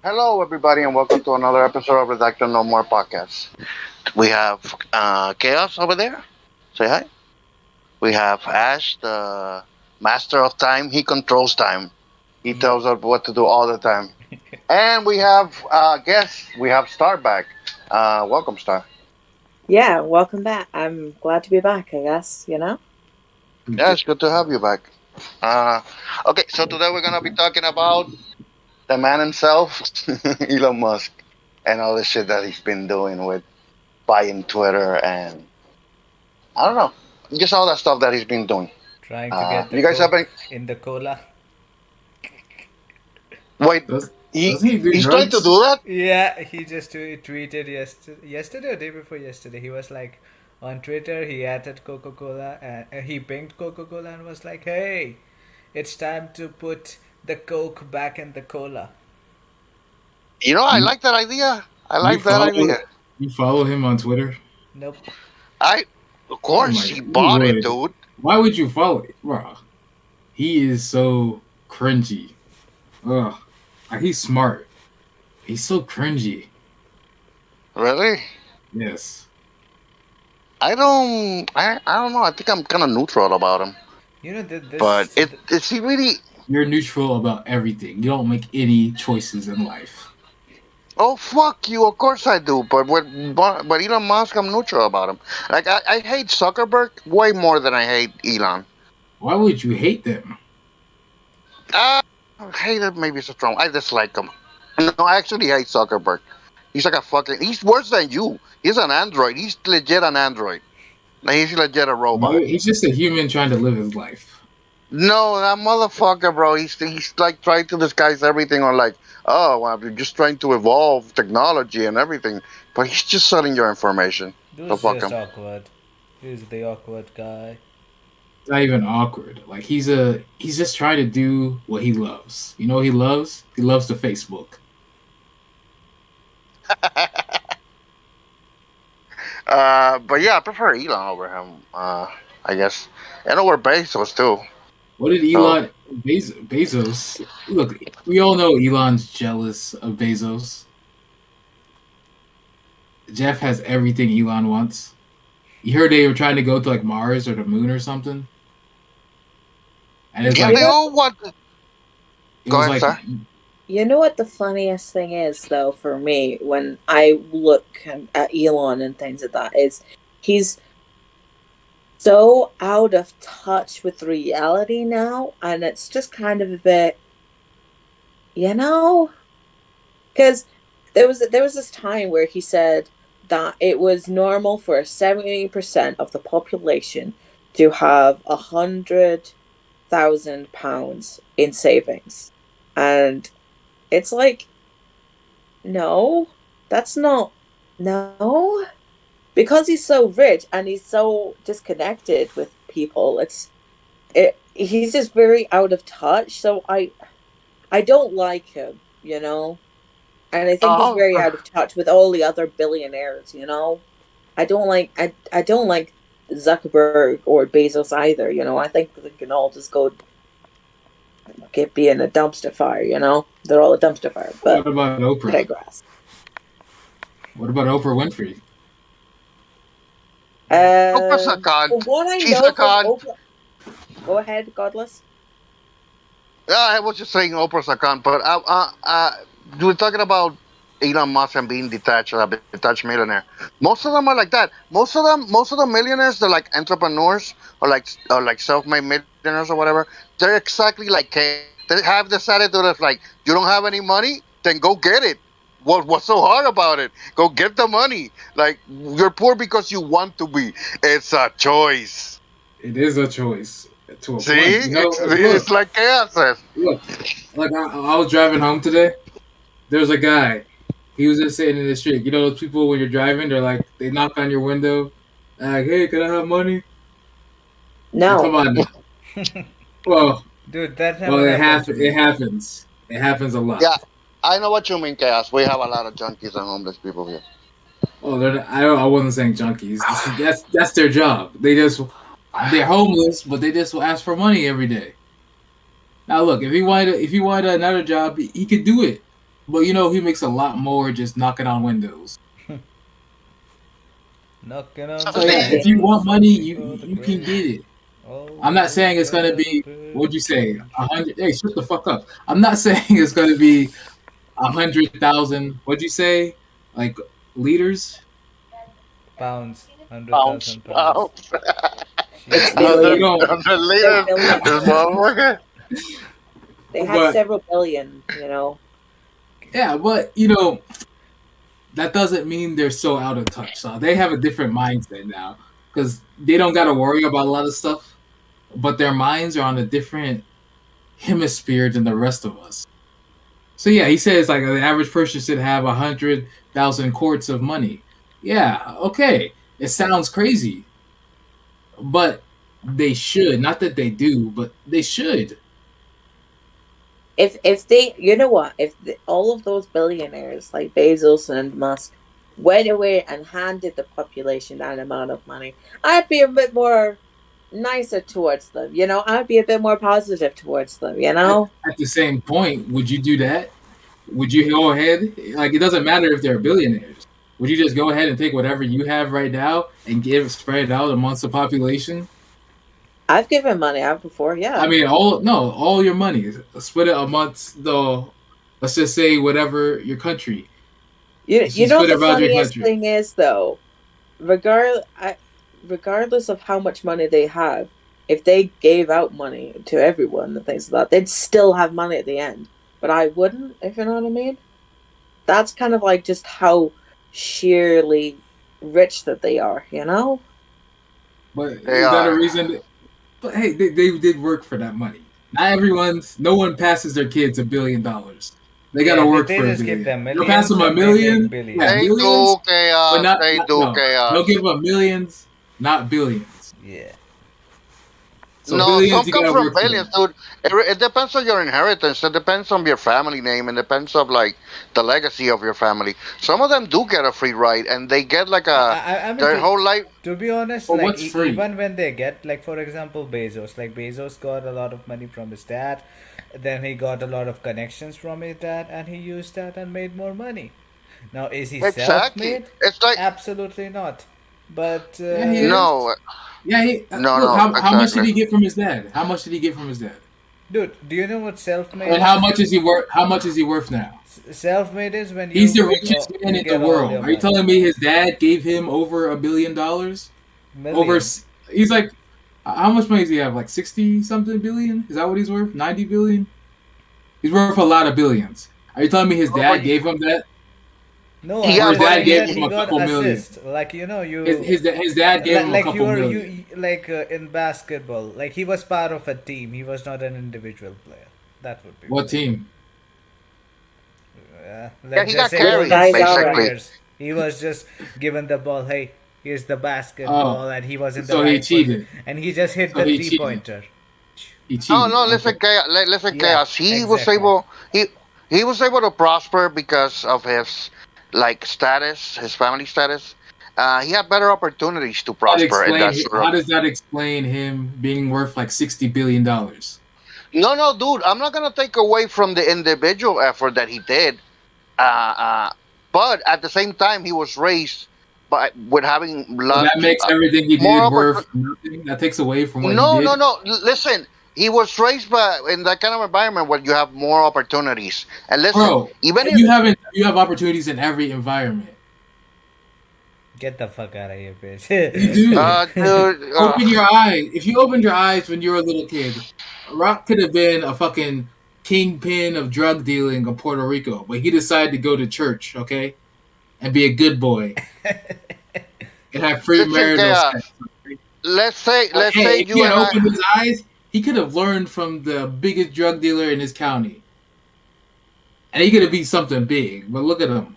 Hello, everybody, and welcome to another episode of Redacted No More podcast. We have Chaos over there. Say hi. We have Ash, the master of time. He controls time. He Yep. tells us what to do all the time. And we have guests. We have Star back. Welcome, Star. Yeah, welcome back. I'm glad to be back, I guess. Yeah, it's good to have you back. Uh, okay, so today we're gonna be talking about the man himself, Elon Musk, and all the shit that he's been doing with buying Twitter and I don't know. Just all that stuff that he's been doing. Trying to get the You guys have any? Coke in the cola. Wait, Does he doesn't he do he's trying to drugs? do that? Yeah, he just tweeted yesterday or day before yesterday. He was like on Twitter. He added Coca Cola and he pinged Coca Cola and was like, "Hey, it's time to put the Coke back in the cola." I You like that idea. I you like that follow idea. you follow him on Twitter? Nope. I, of Oh course, my he god, you bought it, would. dude. Why would you follow it? Bro, he is so cringy. Ugh. He's smart. He's so cringy. Really? Yes. I don't know. I think I'm kind of neutral about him. You know that But this. is he really? You're neutral about everything. You don't make any choices in life. Oh fuck you! Of course I do. But Elon Musk, I'm neutral about him. Like I hate Zuckerberg way more than I hate Elon. Why would you hate them? Uh, hate it maybe it's a strong. I dislike him. No, I actually hate Zuckerberg. He's like a fucking. He's worse than you. He's an android. He's legit an android. Like he's legit a robot. He's just a human trying to live his life. No, that motherfucker, bro. He's like trying to disguise everything on like, oh, well, you're just trying to evolve technology and everything, but he's just selling your information. So Dude's fuck just him. awkward. He's the awkward guy. It's not even awkward. Like he's just trying to do what he loves. You know what he loves? He loves the Facebook. But yeah, I prefer Elon over him. I guess, and over Bezos too. What did So Elon Bezos? Look, we all know Elon's jealous of Bezos. Jeff has everything Elon wants. You heard they were trying to go to like Mars or the moon or something, and it's yeah, like they You all want. it Go was ahead, like sir. you know what the funniest thing is though for me when I look at Elon and things like that is he's so out of touch with reality now, and it's just kind of a bit, you know, because there was this time where he said that it was normal for 70% of the population to have £100,000 in savings, and it's like, no, that's not, no, because he's so rich and he's so disconnected with people. He's just very out of touch. So I don't like him. And I think he's Oh, very out of touch with all the other billionaires. I don't like Zuckerberg or Bezos either. I think they can all just go get be in a dumpster fire. They're all a dumpster fire, what but about I Oprah? digress. What about Oprah Winfrey? Oprah's a From cunt. what I She's a know from cunt. Oprah, go ahead, Godless. Yeah, I was just saying Oprah's a cunt, but you were talking about Elon Musk and being detached, a detached millionaire. Most of them are like that. Most of the millionaires, they're like entrepreneurs or like self-made millionaires or whatever. They're exactly like chaos. They have this attitude of like, you don't have any money, then go get it. What's so hard about it? Go get the money. Like you're poor because you want to be. It's a choice. It is a choice to a See, point. it's like chaos. Look. Like I was driving home today. There was a guy. He was just sitting in the street. You know those people when you're driving, they're like they knock on your window, like, "Hey, can I have money?" No. Come on now. Well, Dude, that well, never happened to it me. happens. It happens a lot. Yeah, I know what you mean, chaos. We have a lot of junkies and homeless people here. Oh, I wasn't saying junkies. That's their job. They're homeless, but they just will ask for money every day. Now look, if he wanted another job, he could do it. But he makes a lot more just knocking on windows. Knocking on So the yeah, Exactly. if you want windows, money, looking you for the you can grace. get it. Oh, I'm not we saying it's gonna got a be what'd you say, privilege. 100. Hey, shut the fuck up. I'm not saying it's gonna be 100,000. What'd you say? Like liters? Pounds, Pounds, 100,000 pounds. pounds. It's We hundred billion. don't. hundred They're liters. This billions. motherfucker. They have But several billion. yeah, but that doesn't mean they're so out of touch. So they have a different mindset now because they don't got to worry about a lot of stuff, but their minds are on a different hemisphere than the rest of us. So yeah, he says like the average person should have 100,000 quarts of money. Yeah, okay, it sounds crazy, but they should. Not that they do, but they should. If they, you know what, all of those billionaires like Bezos and Musk went away and handed the population that amount of money, I'd be a bit more nicer towards them. I'd be a bit more positive towards them. At the same point, would you do that? Would you go ahead? Like, it doesn't matter if they're billionaires. Would you just go ahead and take whatever you have right now and spread it out amongst the population? I've given money out before, I yeah. mean, all your money, split it amongst let's just say whatever your country. You You know split it the around your funniest country. thing is though, regardless of how much money they have, if they gave out money to everyone and things like that, they'd still have money at the end. But I wouldn't, if you know what I mean. That's kind of like just how sheerly rich that they are. But They is that a are. reason? But hey, they did work for that money. No one passes their kids $1 billion. They got to Yeah, work they for a just give billion. them They'll pass millions them a and they make million. Yeah, billions. They millions, do but chaos. They do no. They'll chaos. give them millions, not billions. Yeah. So No, billions, some you come got to from work for billions, them. dude. It depends on your inheritance. It depends on your family name, and depends of like the legacy of your family. Some of them do get a free ride, and they get like I mean, their whole life. to be honest, But like what's free? even when they get, like, for example, Bezos got a lot of money from his dad, then he got a lot of connections from his dad, and he used that and made more money. Now, is he Exactly. self-made? It's like Absolutely not. But Yeah, he is. no, Yeah, no, look. no. How much did Exactly. he get from his dad? How much did he get from his dad? dude, do you know what self-made And how is? much is he worth? How much is he worth now? Self-made is when He's you the make richest all, man you in the get all world. your Are you money. telling me his dad gave him over $1 billion? Over, Million. he's like, how much money does he have? Like 60 something billion? Is that what he's worth? 90 billion? He's worth a lot of billions. Are you telling me his Oh, dad gave him that, No, I'm yeah, or his just but dad saying gave that him he a got couple million? assist. Like, you His dad gave him a like you couple were million. like in basketball, like he was part of a team. He was not an individual player. That would be What better. team? yeah, Let's he just got say Which carried Golden guy's State alright? basically. Warriors. He was just given the ball. Hey, here's the Oh, basketball, and he was in the so he right position, cheated. and he just hit So the he three cheated. pointer. He No, cheated. no. Okay. Listen, chaos. Listen, Yeah, chaos. He was exactly. able. He was able to prosper because of his like status, his family status. He had better opportunities to prosper in that sort How of. does that explain him being worth like $60 billion? No, no, dude. I'm not gonna take away from the individual effort that he did. Uh, uh, but at the same time, he was raised by with having So that lots makes everything he more did opportunity. worth nothing. That takes away from what he No, no, did. no. Listen, he was raised by in that kind of environment where you have more opportunities. And listen, Bro, even if you have opportunities in every environment. Get the fuck out of here, bitch. You do. dude, Open your eyes. If you opened your eyes when you were a little kid, Rock could have been a fucking kingpin of drug dealing in Puerto Rico, but he decided to go to church, okay, and be a good boy and have free listen, marital chaos. sex. Okay? But Let's hey, say if he you had and I. opened his eyes, he could have learned from the biggest drug dealer in his county, and he could have beat something big. But look at him.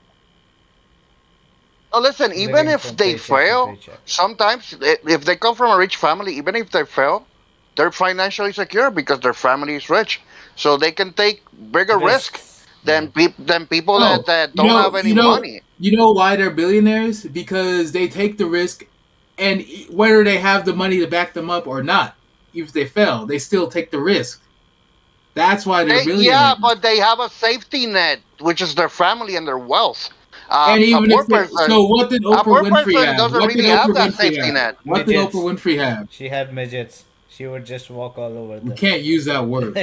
Oh, listen, even Living if from they paycheck to fail, paycheck. sometimes if they come from a rich family, even if they fail, they're financially secure because their family is rich, so they can take bigger risk Risks. Yeah. than people No, that don't have any money. you know why they're billionaires? Because they take the risk, and whether they have the money to back them up or not, if they fail, they still take the risk. That's why they're Yeah, billionaires. but they have a safety net, which is their family and their wealth. And A even poor if so, person, what did a Oprah poor Winfrey person have? doesn't What did really have Oprah that Winfrey safety have? net. What did Oprah Midgets. Winfrey have? She had midgets. She would just walk all over We them. can't use that word.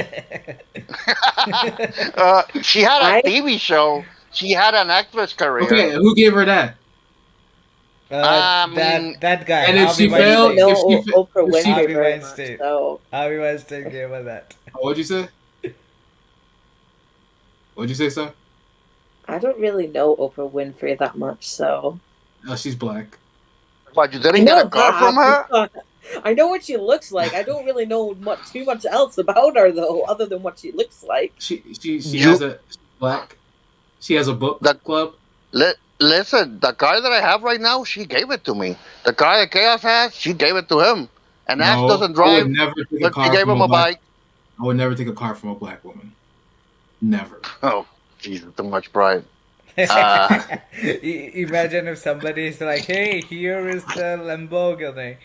She had a I TV show. She had an actress career. Okay, who gave her that? I mean, that guy, And if Harvey she don't even failed, Weinstein. know Oprah if she, Winfrey Harvey very much, Weinstein. so Harvey Weinstein gave her that. what'd you say? What'd you say, sir? I don't really know Oprah Winfrey that much. So She's black. what, you I didn't get a know card from her? that. I know what she looks like. I don't really know too much else about her though, other than what she looks like. She has You a she's black. She has a book the club. listen. The car that I have right now, she gave it to me. The car that Chaos has, she gave it to him. And Ash No, doesn't I would drive, never take a but she car gave from him a a black. bike. I would never take a car from a black woman. Never. Oh, Jesus, too much pride. Uh, Imagine if somebody is like, "Hey, here is the Lamborghini,"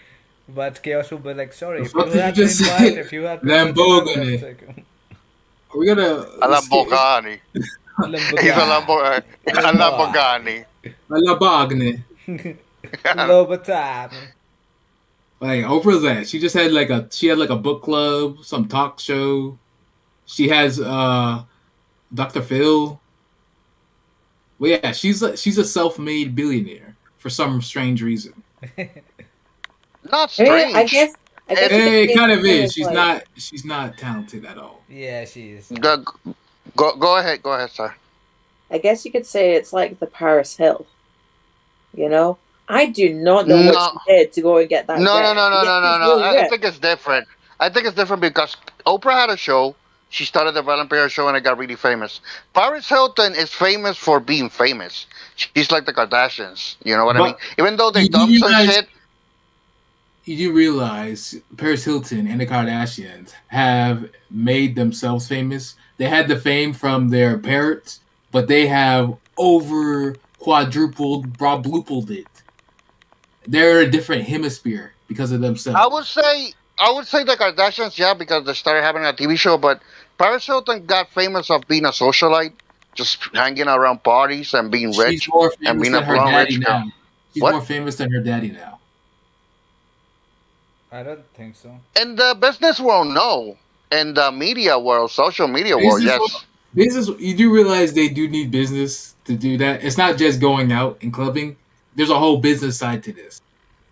but Chaos will be like, "Sorry, The if you fuck did you had been just white, say? if you had been Latin, I would have Lamborghini. taken Are we gonna a skip Lamborghini. He's Lamborghini, a Lamborghini. a Lamborghini? Louboutin. Like Oprah's that. She had like a book club, some talk show. She has Dr. Phil. Well, yeah, she's a self-made billionaire for some strange reason. Not I mean, strange. I guess It's you could It say kind the of thing is. is like She's not talented at all. Yeah, she is. go, go ahead, sir. I guess you could say it's like the Paris Hill. You know, I do not know what No, she did to go and get that no, no, rich. no, no, Yet no, no, she's no. really I rich. think it's different. I think it's different because Oprah had a show. She started developing her show and it got really famous. Paris Hilton is famous for being famous. She's like the Kardashians. You know what I mean? But Even though they you do dump some realize shit. you do realize Paris Hilton and the Kardashians have made themselves famous. They had the fame from their parents, but they have over quadrupled, quadrupled it. They're a different hemisphere because of I would themselves. say I would say the Kardashians, yeah, because they started having a TV show. But Paris Hilton got famous of being a socialite, just hanging around parties and being She's rich more and famous being a than her blonde daddy rich girl. now. She's What? more famous than her daddy now. I don't think so. In the business world, no. In the media world, social media world, Business, yes. business. You do realize they do need business to do that. It's not just going out and clubbing. There's a whole business side to this.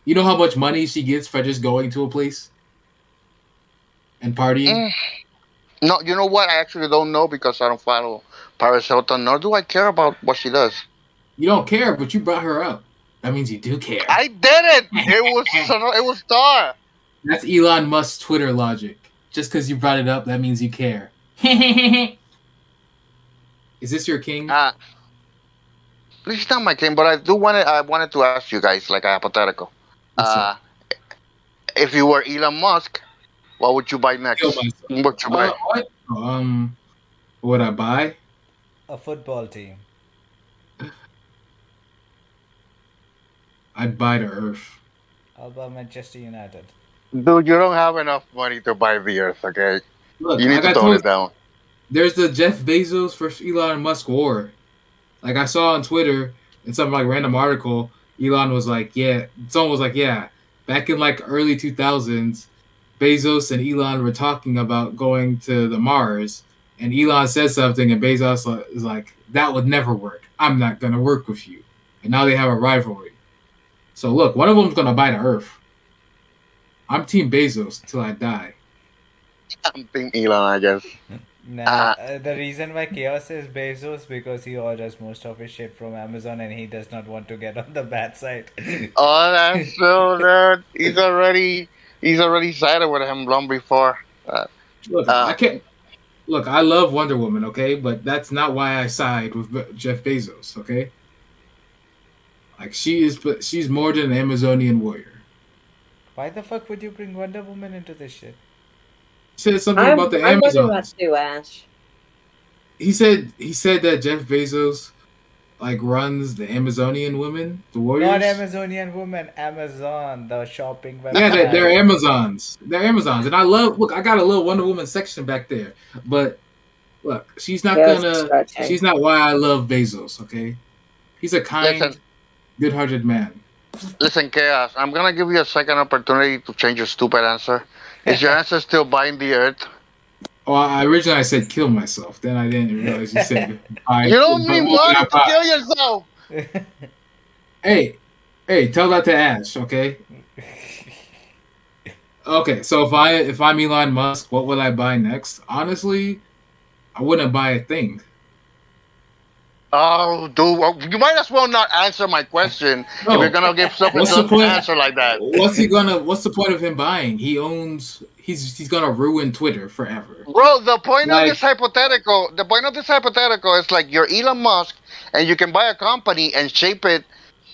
You know how much money she gets for just going to a place and partying? Mm. No, you know what? I actually don't know because I don't follow Paris Hilton, nor do I care about what she does. You don't care, but you brought her up. That means you do care. I did it. It was Star. That's Elon Musk's Twitter logic. Just because you brought it up, that means you care. Is this your king? Uh, this is not my game, but I do want I wanted to ask you guys like a hypothetical. What's up? Uh, if you were Elon Musk, what would you buy Kill next? myself. What would you buy? What? What would I buy? A football team. I'd buy the Earth. How about Manchester United? Dude, you don't have enough money to buy the Earth. Okay, Look, you I need to got tone told it down. there's the Jeff Bezos versus Elon Musk war. Like I saw on Twitter in some like random article, Elon was like, yeah, someone was like, yeah, back in like early 2000s, Bezos and Elon were talking about going to the Mars, and Elon said something, and Bezos is like, that would never work. I'm not gonna work with you, and now they have a rivalry. So look, one of them's gonna buy the Earth. I'm Team Bezos till I die. I'm Team Elon, I guess. Nah, Uh, the reason why Chaos is Bezos because he orders most of his shit from Amazon and he does not want to get on the bad side. oh, that's true, dude. He's already sided with him long before. Look, Uh, I can't. Look, I love Wonder Woman, okay, but that's not why I side with Jeff Bezos, okay. Like she's more than an Amazonian warrior. Why the fuck would you bring Wonder Woman into this shit? He said something about the I'm wondering that Amazons. too, Ash. He said that Jeff Bezos like runs the Amazonian women, the Not warriors. Amazonian woman, Amazon, the shopping Yeah, they're website. Amazons. They're Amazons, and I love. Look, I got a little Wonder Woman section back there, but look, she's not Yeah, it's gonna. stretching. She's not why I love Bezos. Okay, he's a Listen, kind, good-hearted man. listen, Chaos. I'm gonna give you a second opportunity to change your stupid answer. Is your answer still buying the Earth? Oh, originally I said kill myself. Then I didn't realize you said buy. You don't But need what would I money to buy? kill yourself. Hey, hey, tell that to Ash. Okay. Okay. So if I'm Elon Musk, what would I buy next? Honestly, I wouldn't buy a thing. Oh, dude, well, you might as well not answer my question if you're No. gonna give such What's the an point? answer like that. What's the point of him buying? He owns. He's gonna ruin Twitter forever. Bro, the point of this Like hypothetical, the point of this hypothetical is like you're Elon Musk and you can buy a company and shape it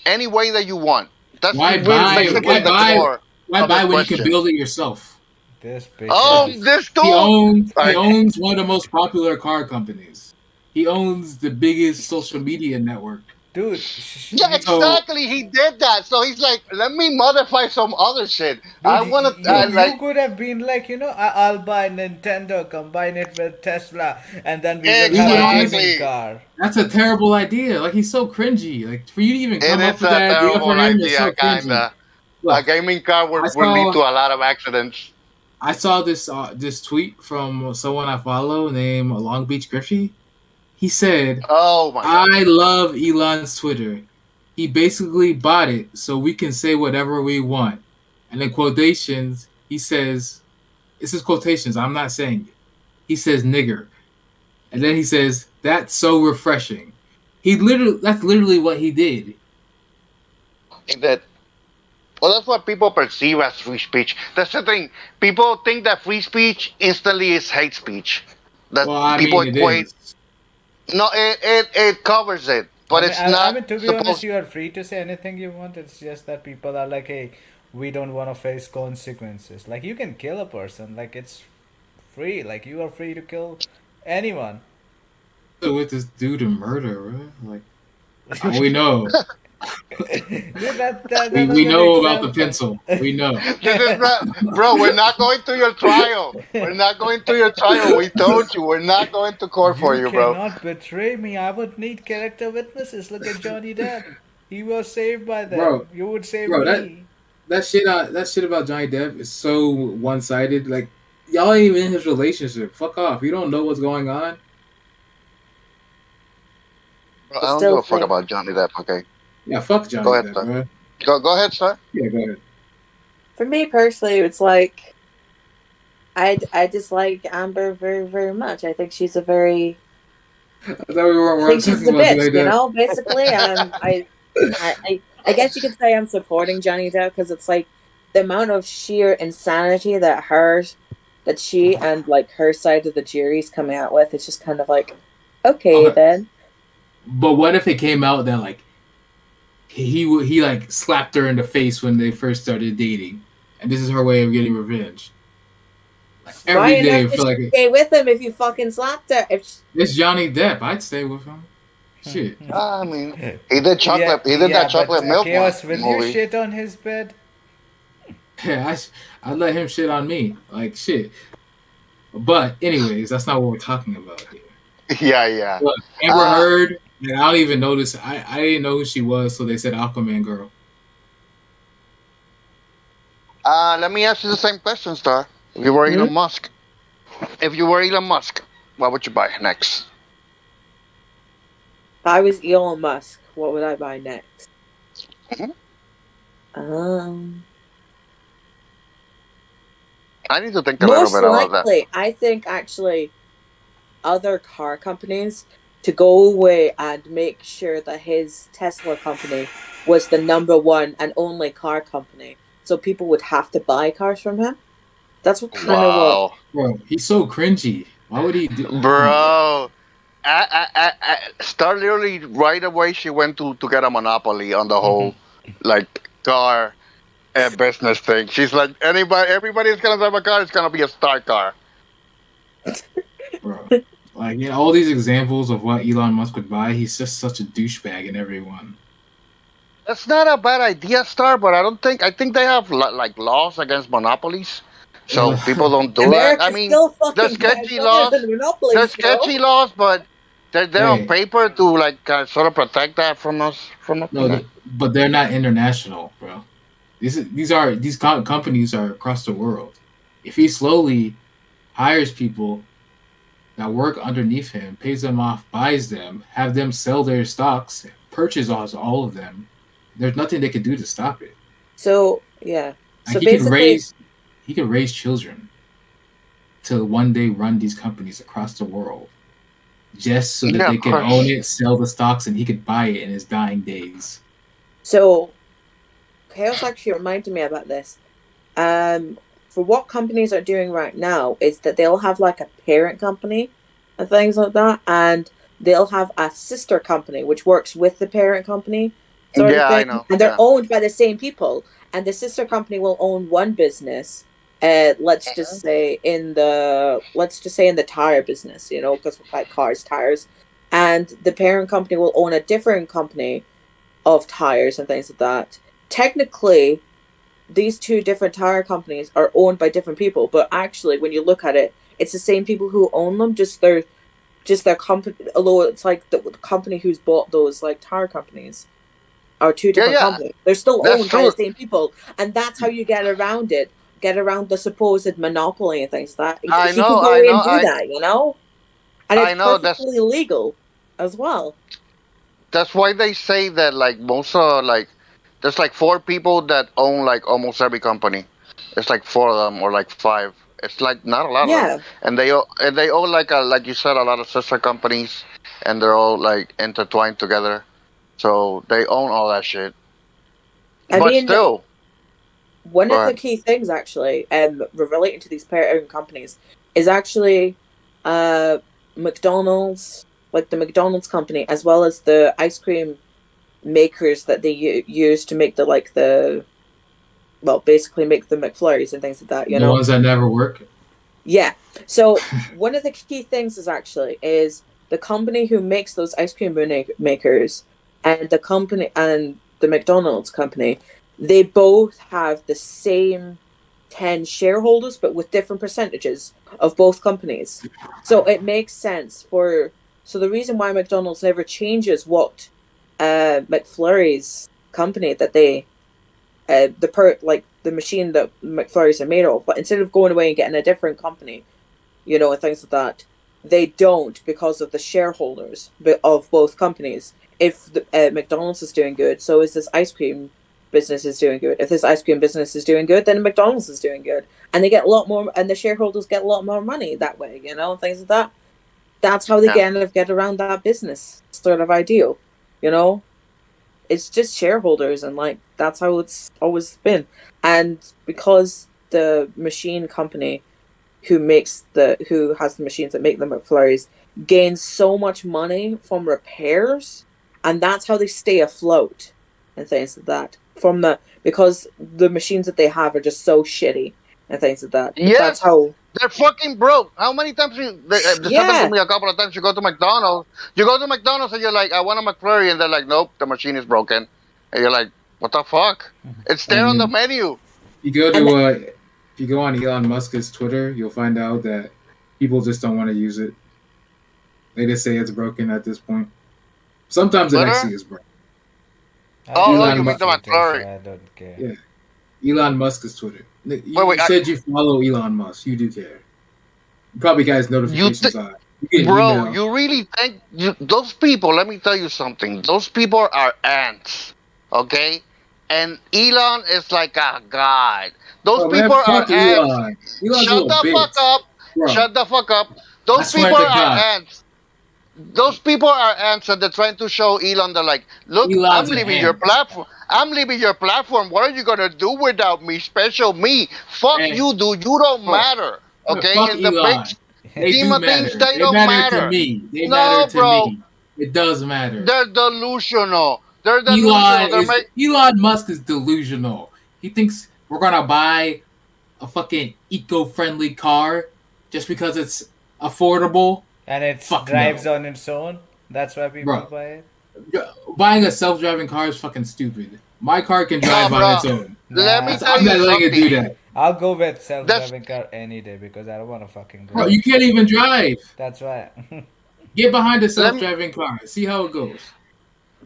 any way that you want. That's why buy? basically Why the buy? core Why of his buy when you can question. build it yourself? This bitch Oh, ass. this He dude. owns he Like, owns one of the most popular car companies. He owns the biggest social media network. Dude, yeah, So exactly. He did that. So he's like, let me modify some other shit. I dude, want to, you like, could have been like, I'll buy Nintendo, combine it with Tesla, and then we will he have would a honestly. gaming exactly. car. That's a terrible idea. Like he's so cringy. Like for you to even It come up is with a that idea for terrible him is idea, so cringy. kinda. A Look, gaming car I will lead saw to a lot of accidents. I saw this tweet from someone I follow named Long Beach Griffey. He said, Oh my god. "I love Elon's Twitter. He basically bought it so we can say whatever we want." And in quotations, he says, "This is quotations. I'm not saying it." He says, "Nigger," and then he says, "That's so refreshing." That's literally what he did. That well, that's what people perceive as free speech. That's the thing. People think that free speech instantly is hate speech. That Well, I people mean, it equate. is. No, it covers it, I but mean, it's I not mean, to be honest, supposed. you are free to say anything you want. It's just that people are like, hey, we don't want to face consequences. Like, you can kill a person. Like, it's free. Like, you are free to kill anyone. With this dude and murder, right? Like we know, Dude, that was we an know about the example. pencil. We know. This is not, bro. We're not going to your trial. We're not going to your trial. We told you we're not going to court for You you, bro. cannot betray me. I would need character witnesses. Look at Johnny Depp. He was saved by them. bro, You would save bro. That me. that shit about Johnny Depp is so one sided. Like y'all ain't even in his relationship. Fuck off. You don't know what's going on. Bro, I I don't give still a fuck think, about Johnny Depp. Okay, Yeah, fuck go Johnny ahead, Depp, sir. bro. Go ahead, sir. Yeah, go ahead. for me personally, it's like I dislike Amber very very much. I think she's a very I thought we I weren't think she's talking the about bitch, Johnny Depp. basically. I guess you could say I'm supporting Johnny Depp because it's like the amount of sheer insanity that she and like her side of the jury's coming out with. It's just kind of like, okay Okay, then. but what if it came out that like he like slapped her in the face when they first started dating, and this is her way of getting revenge. Like Why every on day, I earth did feel she like stay with him if you fucking slapped her? it's Johnny Depp. I'd stay with him. Shit. I mean, he did Yeah, chocolate. He did that yeah, but chocolate milk Chaos, will you movie. shit on his bed? Yeah, I let him shit on me. Like shit. But anyways, that's not what we're talking about here. Yeah, yeah. Look, Amber Uh, Heard, and I don't even notice. I didn't know who she was, so they said Aquaman girl. let me ask you the same question, Star. If you were Hmm? Elon Musk, if you were Elon Musk, what would you buy next? If I was Elon Musk, what would I buy next? Mhm. Um, I need to think a little Most bit about that. likely, I think actually other car companies to go away and make sure that his Tesla company was the number one and only car company. So people would have to buy cars from him. That's what kind of what. Wow, Bro, he's so cringy. Why would he do? Oh my god. bro. Star literally right away she went to get a monopoly on the whole like car business thing. She's like everybody's gonna drive a car. It's gonna be a Star car. Bro. Like, all these examples of what Elon Musk would buy, he's just such a douchebag in every one. That's not a bad idea, Star. But I think they have like laws against monopolies, so people don't do that. I America's mean, still there's fucking sketchy better laws. than There's monopolies, bro. sketchy laws, but they're on Hey, paper to like sort of protect that from us from us. no, but they're not international, bro. These companies are across the world. If he slowly hires people that work underneath him, pays them off, buys them, have them sell their stocks, purchase all of them, there's nothing they can do to stop it. So yeah. Like So basically, he can raise children to one day run these companies across the world, just so that Yeah, they of can own course. it, sell the stocks, and he could buy it in his dying days. so Chaos actually reminded me about this. For what companies are doing right now is that they'll have like a parent company and things like that, and they'll have a sister company which works with the parent company, sort of Yeah, I thing, know. and they're Yeah. owned by the same people. And the sister company will own one business. Let's just say in the tire business, because like cars, tires, and the parent company will own a different company of tires and things like that. Technically, these two different tire companies are owned by different people, but actually, when you look at it, it's the same people who own them. Just their company. Although it's like the company who's bought those like tire companies are two Yeah, different yeah. companies. They're still That's owned by the true. same people, and that's how you get around it. Get around the supposed monopoly and things like that. I He can know. go I away know. and do that, and it's I know. perfectly legal as well. That's why they say that like most like there's like four people that own like almost every company. It's like four of them or like five. It's like not a lot of them, Yeah, and they own like you said a lot of sister companies, and they're all like intertwined together. So they own all that shit. I But mean, still, one go of the ahead. key things actually, relating to these parent companies, is actually uh McDonald's, like the McDonald's company, as well as the ice cream makers that they use to make basically make the McFlurries and things like that. The ones that never work. Yeah. So one of the key things is the company who makes those ice cream makers and the McDonald's company, they both have the same 10 shareholders, but with different percentages of both companies. So it makes sense so the reason why McDonald's never changes what McFlurry's company that they the machine that McFlurries are made of, but instead of going away and getting a different company, and things like that, they don't, because of the shareholders of both companies. If the McDonald's is doing good, so is this ice cream business is doing good. If this ice cream business is doing good, then McDonald's is doing good, and they get a lot more, and the shareholders get a lot more money that way, and things like that. That's how they Yeah. get around that business sort of ideal, you know it's just shareholders, and like that's how it's always been. And because the machine company who has the machines that make the McFlurries gains so much money from repairs, and that's how they stay afloat and things like that, because the machines that they have are just so shitty and things like that. That's Yes, how. they're fucking broke. How many times this happened to Yeah. me a couple of times? You go to McDonald's and you're like, I want a McFlurry, and they're like, nope, the machine is broken, and you're like, what the fuck? It's there on the And menu. you go And to if you go on Elon Musk's Twitter, you'll find out that people just don't want to use it. They just say it's broken at this point. Sometimes it Twitter? actually is broken. I don't Oh, Elon you use mean Musk, the Twitter, so McFlurry? I don't care. yeah, Elon Musk's Twitter. You, Wait, you wait. said you follow Elon Musk. You do care. You probably got his You notifications on. You get an Bro, email. you really think those people? Let me tell you something. Those people are ants, okay? And Elon is like a god. Those Oh man, people are fuck ants. Elon. Elon's a Shut little the fuck bitch, up. bro. Shut the fuck up. I Those swear people to are God, ants. Those people are ants, and they're trying to show Elon. They're like, look, I'm Elon's an leaving your ant, platform. I'm leaving your platform. What are you gonna do without me? Special me? Fuck man. you, dude. You don't Bro, matter. Okay? fuck In the big Elon. They scheme do of things, matter. they They don't matter to matter. me. They matter No, to bro. me. It does matter. They're delusional. They're delusional. Elon They're is make Elon Musk is delusional. He thinks we're gonna buy a fucking eco-friendly car just because it's affordable And it Fuck drives no, on its own. That's why people bro. buy it. Buying a self-driving car is fucking stupid. My car can No, drive on bro. its own. Let me Nah, tell I'm you not letting it do something. that, I'll go with That's self-driving car any day because I don't want to fucking bro. You drive. can't even drive. That's why. Get behind a let me self-driving car. See how it goes.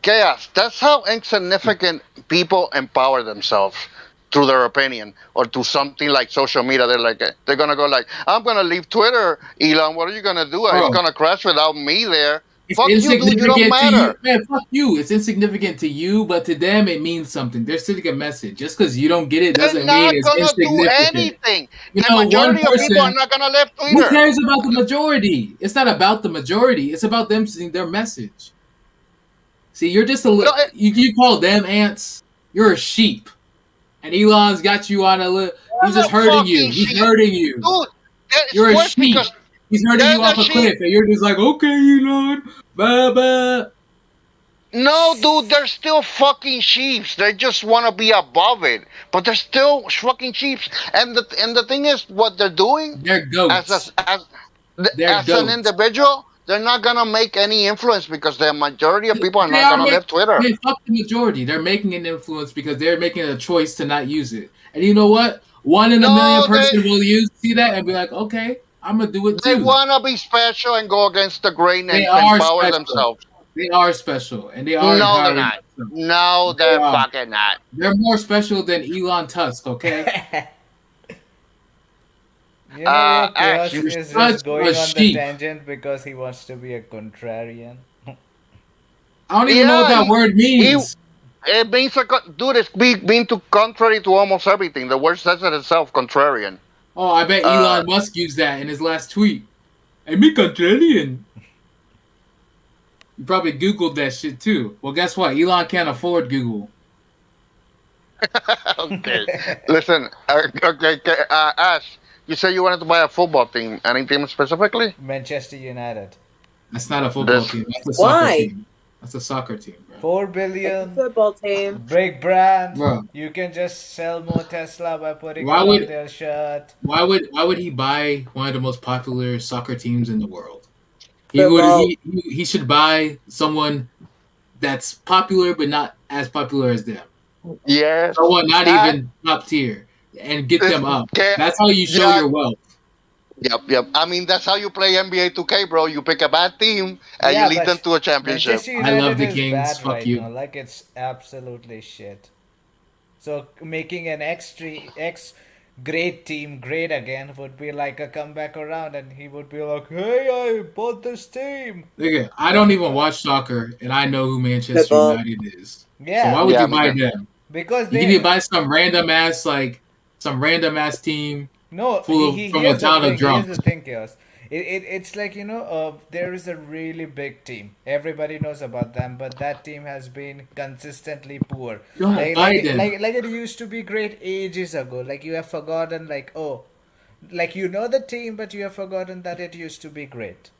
chaos. That's how insignificant people empower themselves through their opinion or to something like social media. They're gonna go like, I'm gonna leave Twitter, Elon. What are you gonna do? It's Bro, gonna crash without me there. it's Fuck you, dude. You don't insignificant to you, matter. man. Fuck you. It's insignificant to you, but to them it means something. They're sending a message. Just because you don't get it They're doesn't mean not it's gonna do insignificant. anything. You The know, one majority of people are person. not gonna leave Who Twitter. cares about the majority? It's not about the majority. It's about them sending their message. See, you're just a No, you call them ants. You're a sheep, and Elon's got you on a little. He's they're just the hurting you. fucking He's shit, hurting you. dude. It's You're a worse sheep. because He's hurting they're you the off a sheep. cliff, and you're just like, okay, Elon, bye bye. No, dude, they're still fucking sheeps. They just want to be above it, but they're still fucking sheeps. And the thing is, what they're doing They're as a, goats. as They're as an goats. individual, they're not gonna make any influence because the majority of people are They not are gonna make leave Twitter. man, fuck the majority. They're making an influence because they're making a choice to not use it. And you know what? One in a million No, person will see that and be like, okay, I'm gonna do it they too. wanna be special and go against the grain They and are empower special. themselves. They are special, and they are No, they're empowering not. themselves. No, They they're are. fucking not. They're more special than Elon Tusk. Okay, You know what? Ash, Chaos you you're is such just a going on the sheep. tangent because he wants to be a contrarian. I don't even know what yeah, that word he means. it means dude, it's being too contrary to almost everything. The word says it itself, contrarian. Oh, I bet Uh, Elon Musk used that in his last tweet. I'm a contrarian. You probably Googled that shit too. Well, guess what? Elon can't afford Google. okay, listen, okay, Ash, you said you wanted to buy a football team. Any team specifically? Manchester United. That's not a football This team. That's a soccer Why? team. That's a soccer team, bro. 4 It's a billion. football team. Big brand. Bro, You can just sell more Tesla by putting why it on would their shirt. why would he buy one of the most popular soccer teams in the world? He would Football. he should buy someone that's popular but not as popular as them. yes, Someone not I, even top tier and get this, them up. okay, That's how you show yeah, your wealth. yep. I mean, that's how you play NBA 2K, bro. You pick a bad team and you Yeah, lead them but to a championship. Manchester I love United the is Kings. bad Fuck right now. you. Like it's absolutely shit. So making an X great team great again would be like a comeback around, and he would be like, "Hey, I bought this team." Nigga, I don't even watch soccer and I know who Manchester Football. United is. So why Yeah, would Yeah, you me buy too. them? because You need to they buy some random ass team no. full of from a Here's the town of thing. Here's the drunks. thing, Chaos. It's like there is a really big team. Everybody knows about them, but that team has been consistently poor. You don't buy them. Like it used to be great ages ago. Like you have forgotten. Like oh, like you know the team, but you have forgotten that it used to be great.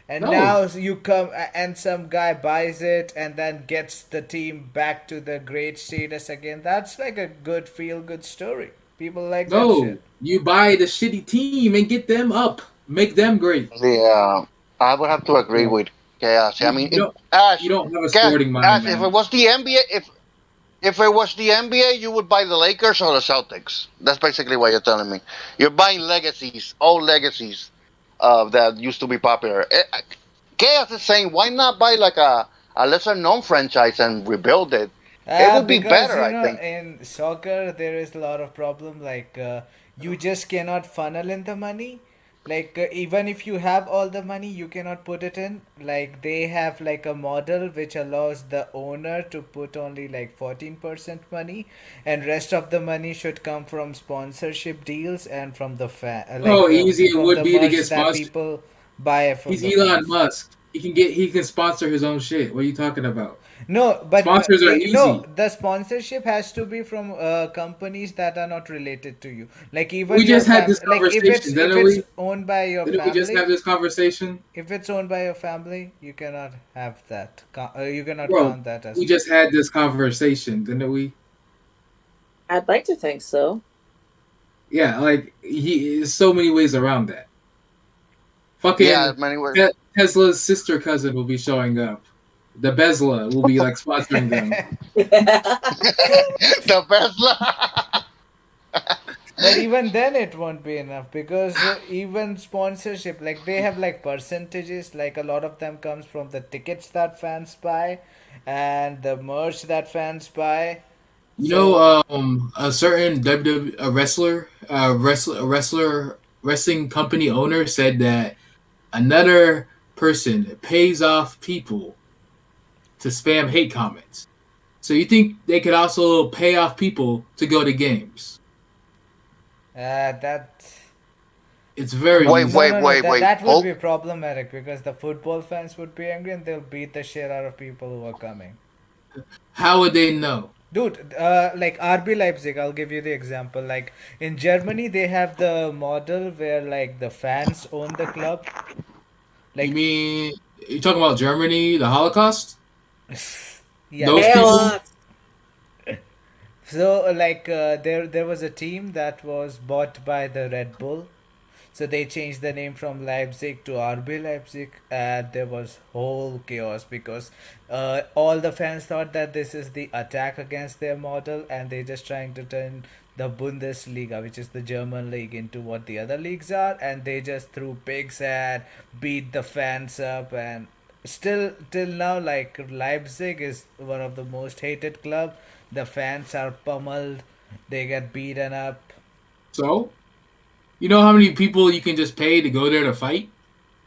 And No. now you come and some guy buys it and then gets the team back to the great status again. That's like a good feel good story. People like that No. shit. You buy the shitty team and get them up. Make them great. Yeah, I would have to agree Yeah. with Chaos. I You, mean, you don't you Ash, don't have a Chaos, sporting mind, Ash, if it man. was the NBA, if it was the NBA, you would buy the Lakers or the Celtics. That's basically what you're telling me. You're buying legacies, old legacies, that used to be popular. Chaos is saying, why not buy like a lesser known franchise and rebuild it? It would be Because better, I think. in soccer there is a lot of problem. Like you just cannot funnel in the money. Like even if you have all the money, you cannot put it in. Like they have like a model which allows the owner to put only like 14% money, and rest of the money should come from sponsorship deals and from the Oh, easy it from would the be to merch get that sponsored. people buy from He's the Elon fans. Musk. He can sponsor his own shit. What are you talking about? No, but Sponsors are no, easy. the sponsorship has to be from companies that are not related to you. Like even We your just had fam, this like conversation, if didn't it's we? owned by your Didn't we just have family, this conversation? if it's owned by your family, you cannot have that. You cannot Bro, count that we as. just had this conversation, didn't we? I'd like to think so. Yeah, like there's so many ways around that. Yeah, Fucking many ways. Tesla's sister cousin will be showing up. The Bezla will be like sponsoring them. The best. But even then, it won't be enough because even sponsorship, like they have like percentages, like a lot of them comes from the tickets that fans buy and the merch that fans buy. You So, know, a certain WWE wrestling company owner said that another person pays off people to spam hate comments. So you think they could also pay off people to go to games? that. It's very Wait, No, easy. wait, no, no. wait, That wait. that would Hold. be problematic because the football fans would be angry and they'll beat the shit out of people who are coming. How would they know? Dude, like RB Leipzig, I'll give you the example. Like in Germany, they have the model where like the fans own the club. You Like, mean you talking about Germany, the Holocaust? yeah, Those like people? Chaos. so. There was a team that was bought by the Red Bull. So they changed the name from Leipzig to RB Leipzig, and there was whole chaos because all the fans thought that this is the attack against their model, and they're just trying to turn the Bundesliga, which is the German league, into what the other leagues are, and they just threw pigs at, beat the fans up, and still till now, like Leipzig is one of the most hated club. The fans are pummeled, they get beaten up. So you know how many people you can just pay to go there to fight?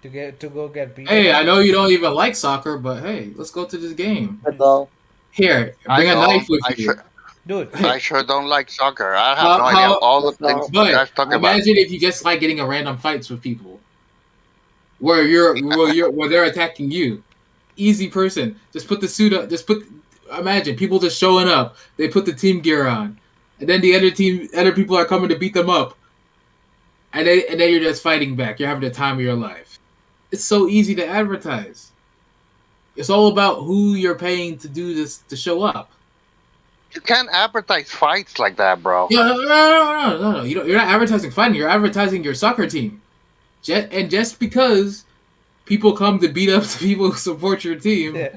To go get beaten Hey, I up. know you don't even like soccer, but hey, let's go to this game. Football. Here, I bring a knife don't. with I you. sure. Dude, I sure don't like soccer. I have how, no idea how, all the things Football. you but guys talking about. imagine if you just like getting a random fights with people where they're attacking you. Easy person. Just put the suit up. Imagine people just showing up. They put the team gear on, and then the other people are coming to beat them up, and then you're just fighting back. You're having the time of your life. It's so easy to advertise. It's all about who you're paying to do this to show up. You can't advertise fights like that, bro. Yeah, no. You're not advertising fighting. You're advertising your soccer team. Just because people come to beat up the people who support your team,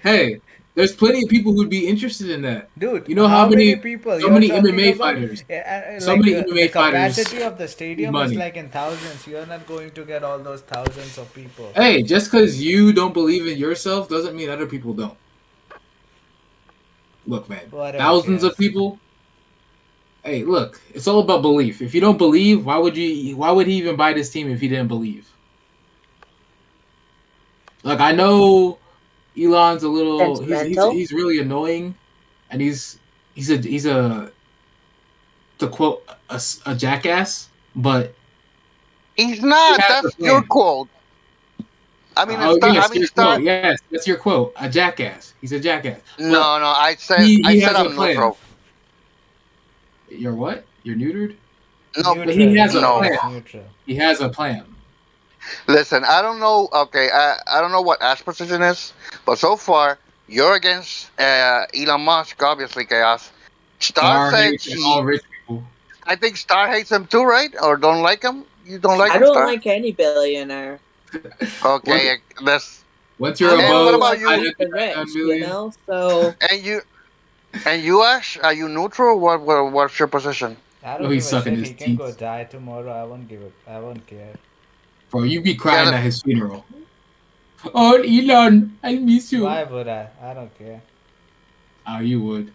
hey, there's plenty of people who'd be interested in that. dude, You know how how many many people so you're many talking MMA about? fighters, so Like many the MMA fighters capacity of the need stadium is money. like in thousands. You're not going to get all those thousands of people. Hey, just because you don't believe in yourself doesn't mean other people don't. Look, man, Whatever, thousands of chaos. people. Hey, look, it's all about belief. If you don't believe, why would you? Why would he even buy this team if he didn't believe? Like I know Elon's a little. Sentimental. He's really annoying, and he's a to quote a jackass, but He's he not. has a That's your plan. quote. I mean, Oh I yes, mean, your quote. Yes, that's your quote. A jackass. He's a jackass, but No, no. I he said has a I'm plan. neutral. You're what? You're neutered, No, but he Neutral. has a He no. plan. is neutral. He has a plan. Listen, I don't know. Okay, I don't know what Ash's position is, but so far you're against Elon Musk, obviously, chaos. Star Star said hates and all he. rich people. I think Star hates him too, right? Or don't like him? You don't like I him, don't Star? like any billionaire. Once Okay, that's. once you're I'm And more what above about lucky you? 99 599 rich, you million, know? So And you, Ash? Are you neutral? What's your position? I no, don't give he's a sucking shit. his He can go teeth. die tomorrow. I won't give it. I won't care. Bro, you'd be Yeah, crying at his funeral. Oh, Elon, I miss Why you. would I? I don't care. Oh, you would.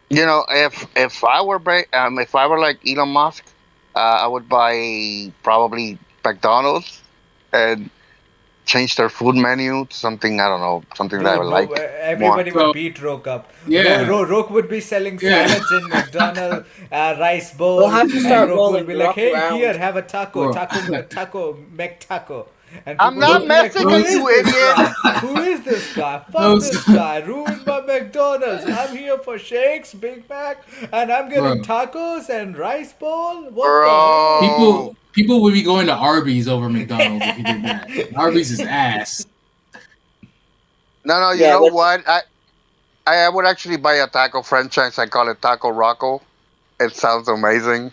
if I were like Elon Musk, I would buy probably McDonald's and change their food menu to something I don't know, something that I Dude, would no, like more. everybody would So beat Roke up. yeah, Roke would be selling yeah, salads in McDonald's, rice we'll bowl, have to and start Roke will rolling be the like, rock "Hey, around. here, have a taco, bro. taco, McTaco," and I'm people not would be like, messing "Who with is you, this idiot. guy? Who is this guy? No, Fuck this guy! Ruined my McDonald's. I'm here for shakes, Big Mac, and I'm getting bro. tacos and rice bowl. What the hell?" Bro. People would be going to Arby's over McDonald's if he did that. Arby's is ass. No, no, you Yeah, know with what? I would actually buy a taco franchise. I call it Taco Rocco. It sounds amazing.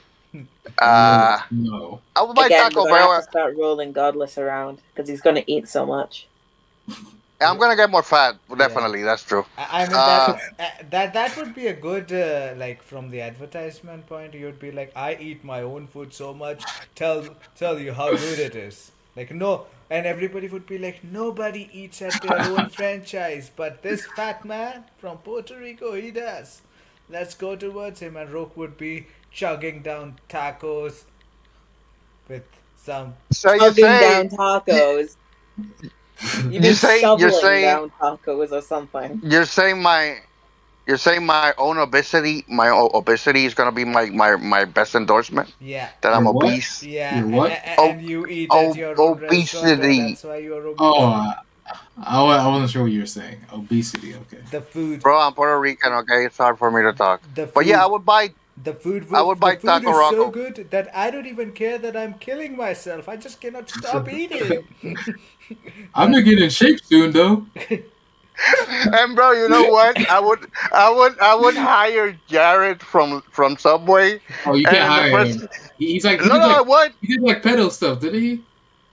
Uh, No. I would buy Again, we're Taco gonna have Bell. to start rolling Godless around because he's gonna eat so much. I'm gonna get more fat. Yeah. Definitely, that's true. I mean Uh, that would be a good like from the advertisement point. You'd be like, I eat my own food so much. Tell you how good it is. Like no, and everybody would be like, nobody eats at their own franchise, but this fat man from Puerto Rico, he does. Let's go towards him, and Roke would be chugging down tacos with some. so you Chugging say down tacos. You you mean say you're shoveling saying down tacos or something? you're saying my you're saying my own obesity, obesity is gonna be my best endorsement. Yeah, That I'm Your what? obese. yeah, Your what? Oh, and you eat at your own restaurant, and obesity, that's why you're Oh, obese. I wasn't sure what you were saying. Obesity. Okay. The food, bro. I'm Puerto Rican. Okay, it's hard for me to talk. the But yeah, food, the I would the buy food Taco is so Rocco. good that I don't even care that I'm killing myself. I just cannot stop eating. I'm gonna get in shape soon, though. And bro, you know what? I would hire Jared from Subway, Oh, you can't and the hire first. him. He's like No, no, I would. he did like pedo stuff, didn't he?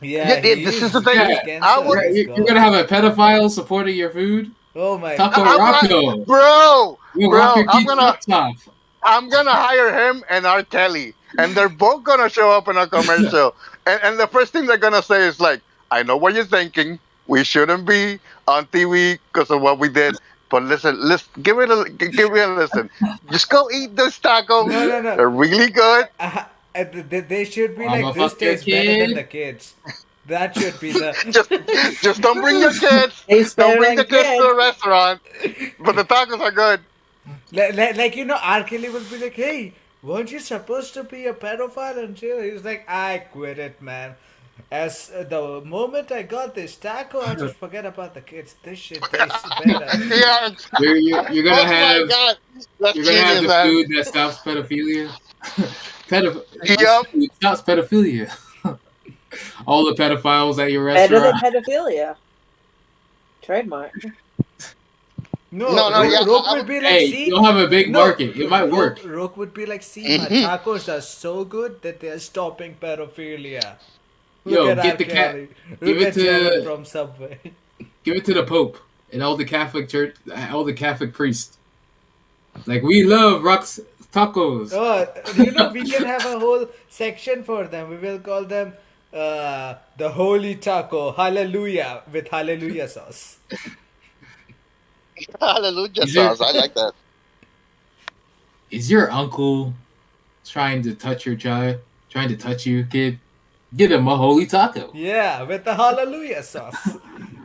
Yeah, This is the thing. he's Yeah. I cancelled. would. He's You're gonna gone. have a pedophile supporting your food. Oh my Taco god. Rocco. Bro, You'll rock bro. your teeth chops off. I'm gonna hire him and R. Kelly, and they're both gonna show up in a commercial. And the first thing they're gonna say is like, "I know what you're thinking. We shouldn't be on TV because of what we did. But listen, give it a listen. Just go eat those tacos. No, no, no. They're really good. They should be I'ma like, this fuck your tastes better than kid. the kids. That should be the. Just, just don't bring your kids. He's Don't better bring than the kids to kids. the restaurant. But the tacos are good. Like R. Kelly will be like, hey, weren't you supposed to be a pedophile and jail? He's like, I quit it, man. As the moment I got this taco, I just forget about the kids. This shit tastes better. Yeah. You're gonna Oh my have god, that's you're gonna have genius, the man. food that stops pedophilia. This Yep. food stops pedophilia. All the pedophiles at your Better than restaurant. pedophilia. Trademark. No, No, no, yeah. Roke would be like, Hey, see, you'll have a big no, market. It might work. Roke would be like, see, my tacos are so good that they are stopping pedophilia. Look Yo, at get R. the cat. Kelly. Give Look it at Jared to from Subway. give it to the Pope and all the Catholic church, all the Catholic priests. Like we love rocks tacos. Oh, we can have a whole section for them. We will call them the Holy Taco, Hallelujah, with Hallelujah sauce. Hallelujah Is there- sauce. I like that. Is your uncle trying to touch your child? Trying to touch you, kid? Get him a holy taco. Yeah, with the Hallelujah sauce.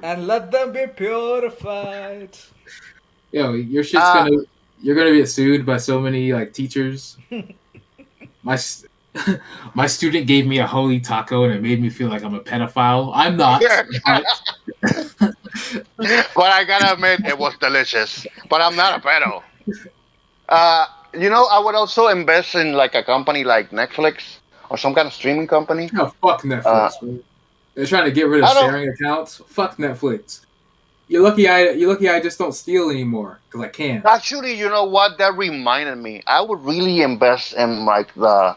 And let them be purified. Yo, your shit's Uh, you're gonna get sued by so many like teachers. My s- my student gave me a holy taco and it made me feel like I'm a pedophile. I'm not. But But I gotta admit, it was delicious. But I'm not a pedo. I would also invest in like a company like Netflix or some kind of streaming company. no, fuck Netflix, bro. They're trying to get rid of I don't. sharing accounts. Fuck Netflix. You're lucky I just don't steal anymore because I can. Actually, you know what? That reminded me. I would really invest in like the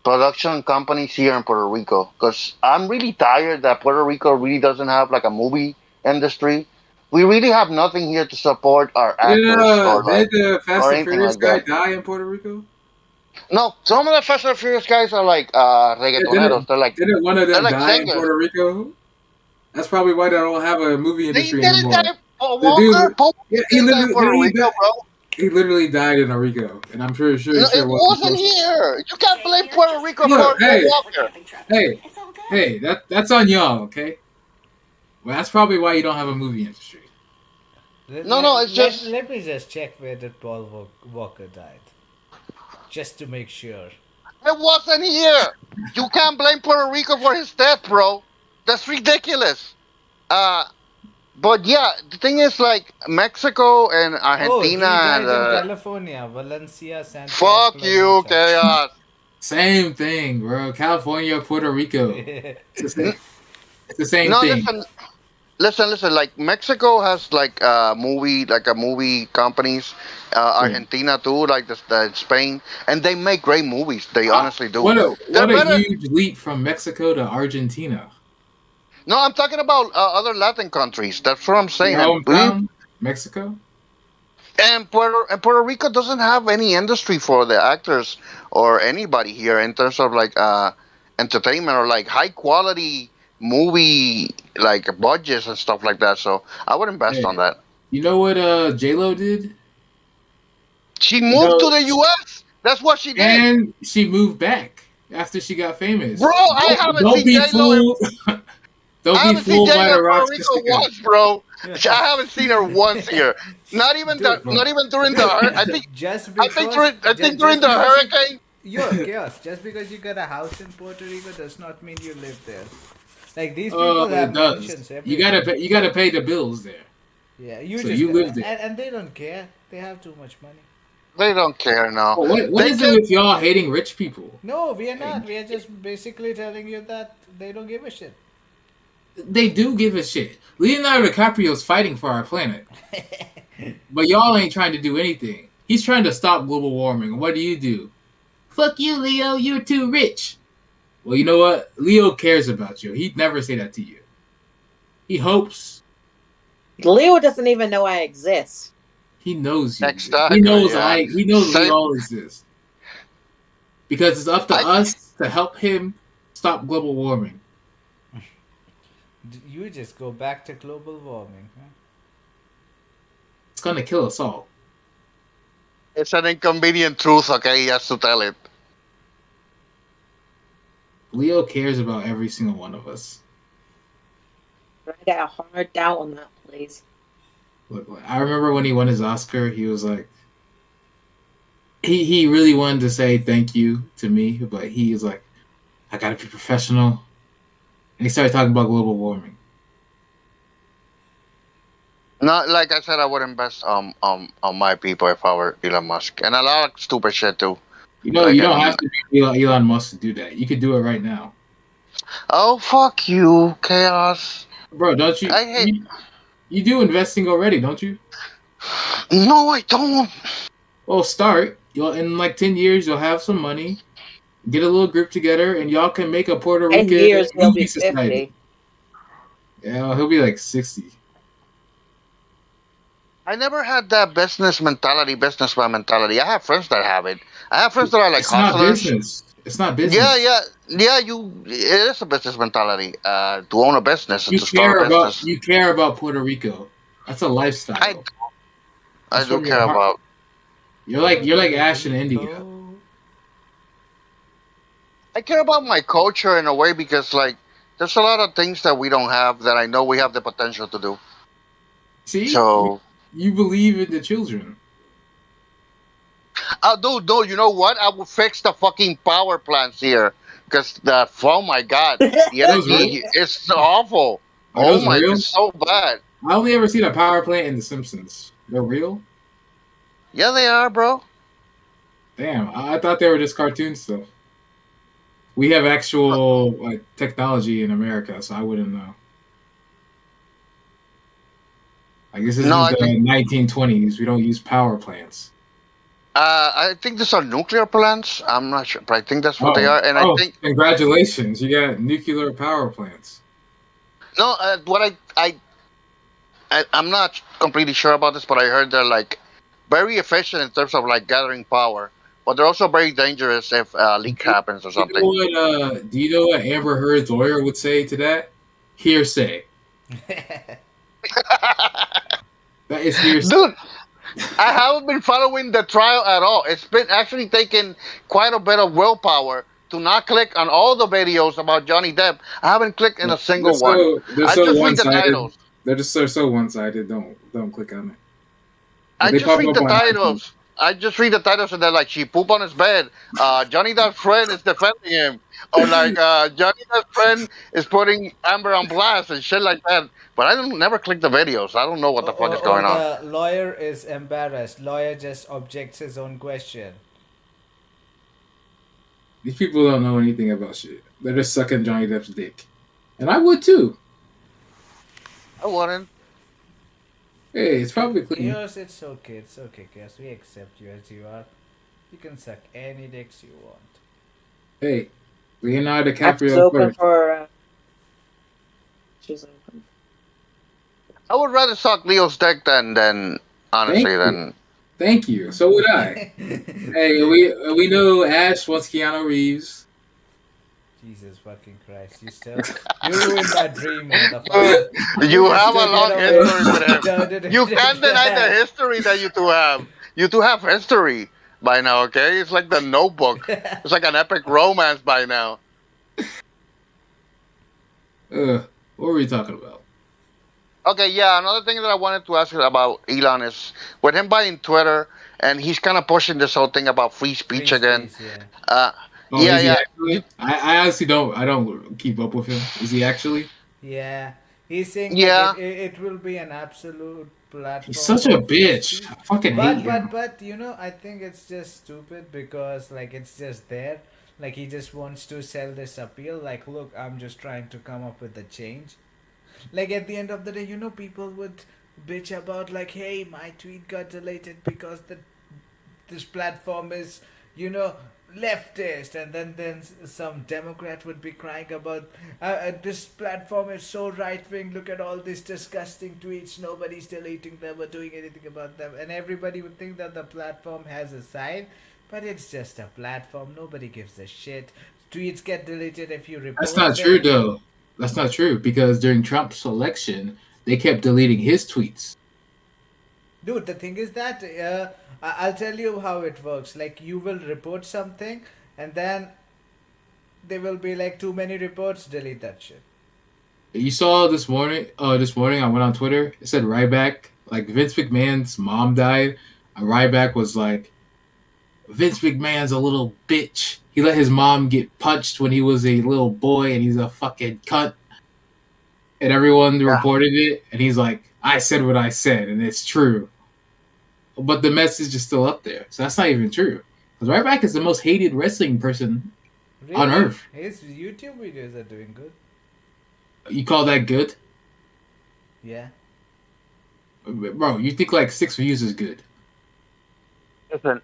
production companies here in Puerto Rico because I'm really tired that Puerto Rico really doesn't have like a movie industry. We really have nothing here to support our actors Yeah, did the Fast or and anything Furious like guy that. die in Puerto Rico? No, some of the Fast and Furious guys are like Yeah, reggaetoneros. didn't one of They're them like die in singers. Puerto Rico? That's probably why they don't have a movie They industry didn't anymore. die. Paul The Walker, dude, Paul yeah, Walker didn't die in Puerto Rico, bro. he literally died in Rico, and I'm sure No, sure it wasn't wasn't supposed to. here. You can't blame Puerto Rico for Look, Paul hey, Walker. hey, hey, that's on y'all, okay? Well, that's probably why you don't have a movie industry. No, it's just Let me just check where did Paul Walker died. Just to make sure. it wasn't here. You can't blame Puerto Rico for his death, bro. That's ridiculous. Uh, but yeah, the thing is, like Mexico and Oh, he Argentina died and in California, Valencia, Santa fuck you, Clarita. chaos. Same thing, bro. California, Puerto Rico. It's the same, it's the same No, thing. listen. Like Mexico has like a movie companies. Yeah. Argentina too, like Spain, and they make great movies. They honestly do. They're What a better. huge leap from Mexico to Argentina. No, I'm talking about other Latin countries. That's what I'm Your saying. hometown, Mexico. And Puerto Rico doesn't have any industry for the actors or anybody here in terms of like entertainment or like high quality movie like budgets and stuff like that. So I would invest on Yeah. that. You know what J Lo did? She You moved to know, the U.S. That's what she did, and she moved back after she got bro. famous. I haven't Don't seen be J Lo. fooled. Don't I be haven't seen fooled J by Lo the in rock Puerto Rico sister. once, bro. I haven't seen her once here. Dude, Not Bro. even during the. dude, just because I think during just the because you hurricane. yo chaos, just because you got a house in Puerto Rico does not mean you live there. Like these people It have does. mansions everywhere. You gotta pay the bills there. Yeah, you So just you got, live there. and they don't care. They have too much money. They don't care now. But what They is it can. with y'all hating rich people? No, we are Like, not. We are just basically telling you that they don't give a shit. they do give a shit. Leonardo DiCaprio's fighting for our planet, but y'all ain't trying to do anything. He's trying to stop global warming. What do? Fuck you, Leo. You're too rich. Well, you know what? Leo cares about you. He'd never say that to you. He hopes. Leo doesn't even know I exist. He knows you exist. He Exactly. knows Yeah. He knows we Same. all exist. Because it's up to I. us to help him stop global warming. You just go back to global warming. Huh? It's gonna kill us all. It's an inconvenient truth. Okay, he has to tell it. Leo cares about every single one of us. I got a hard doubt on that, please. Look, I remember when he won his Oscar, he was like, he really wanted to say thank you to me, but he was like, I gotta be professional, and he started talking about global warming. Not like I said, I would invest on my people if I were Elon Musk, and a lot of stupid shit too. You know, Like you don't and have to be Elon Musk to do that. You could do it right now, oh fuck you, chaos. bro. Don't you? I hate. You do investing already, don't you? No, I don't. Well, start. You'll in like 10 years, you'll have some money. Get a little group together, and y'all can make a Puerto 10 Rican years, he'll movie be society. 50. Yeah, well, he'll be like 60. I never had that businessman mentality. I have friends that have it. I have friends that are like It's not hustlers. business. It's not Yeah, business. yeah, yeah. It is a business mentality. To own a business and to start a business. You care about Puerto Rico. That's a I lifestyle. I That's do from your care heart. about. You're like Puerto Ash in India. Rico. I care about my culture in a way because like there's a lot of things that we don't have that I know we have the potential to do. See, So, you believe in the children. dude, you know what? I will fix the fucking power plants here because the oh my god, the Are those real? energy is awful. Are Oh those my, real? it's so bad. I only ever seen a power plant in The Simpsons. They're real? Yeah, they are, bro. Damn, I thought they were just cartoon stuff. We have actual like technology in America, so I wouldn't know. Like this No, isn't I think the 1920s. We don't use power plants. I think these are nuclear plants. I'm not sure, but I think that's what they Oh, are. And I oh! think Congratulations, you got nuclear power plants. no, what I'm not completely sure about this, but I heard they're like very efficient in terms of like gathering power, but they're also very dangerous if a leak happens or something. Do you know what Amber Heard's lawyer would say to that? Hearsay. That is hearsay. Dude, I haven't been following the trial at all. It's been actually taking quite a bit of willpower to not click on all the videos about Johnny Depp. I haven't clicked in a single one. They're I so just one read the sided. titles. They're just so one sided. Don't click on it. But I they just pop read up the on IG. titles. I just read the titles and they're like, she poop on his bed. Johnny Depp's friend is defending him. Or like, Johnny Depp's friend is putting Amber on blast and shit like that. But I don't never click the videos. I don't know what the fuck is Or going on. the lawyer is embarrassed. Lawyer just objects his own question. These people don't know anything about shit. They're just sucking Johnny Depp's dick, and I would too. I wouldn't. Hey, it's probably clean. Chaos, it's okay, Chaos. We accept you as you are. You can suck any dicks you want. Hey, Leonardo I'm just DiCaprio open first. for. Just open. I would rather suck Leo's dick than Thank honestly you. than. Thank you. So would I. Hey, we know Ash wants Keanu Reeves. Jesus fucking Christ! You ruined my dream, Dude, motherfucker. You you just have a took it long away history with and him. turned it You into can't deny the history that you two have. You two have history by now, okay? It's like the Notebook. It's like an epic romance by now. What were we talking about? Okay, yeah. Another thing that I wanted to ask you about Elon is with him buying Twitter, and he's kind of pushing this whole thing about free free speech again. speech. Yeah, Uh, Oh, yeah, is he yeah. You, actually? I honestly don't. I don't keep up with him. Is he actually? yeah. He's saying like yeah, it will be an absolute He's platform such a for free bitch. speech. I fucking hate him. But I think it's just stupid because like it's just there. Like he just wants to sell this appeal. Like, look, I'm just trying to come up with a change. Like at the end of the day, people would bitch about like, hey, my tweet got deleted because this platform is, you know, leftist, and then some Democrat would be crying about this platform is so right wing. Look at all these disgusting tweets. Nobody's deleting them or doing anything about them, and everybody would think that the platform has a side, but it's just a platform. Nobody gives a shit. Tweets get deleted if you That's not repost true, them. though. That's not true because during Trump's election, they kept deleting his tweets. Dude, the thing is that I'll tell you how it works. Like, you will report something, and then there will be like too many reports, delete that shit. You saw this morning. This morning I went on Twitter. It said Ryback. Like Vince McMahon's mom died. And Ryback was like, Vince McMahon's a little bitch. He let his mom get punched when he was a little boy, and he's a fucking cunt. And everyone yeah. reported it, and he's like, I said what I said, and it's true. But the message is still up there, so that's not even true. Because Ryback is the most hated wrestling person on Really? earth. His YouTube videos are doing good. You call that good, Yeah. bro? You think like 6 views is good? Listen,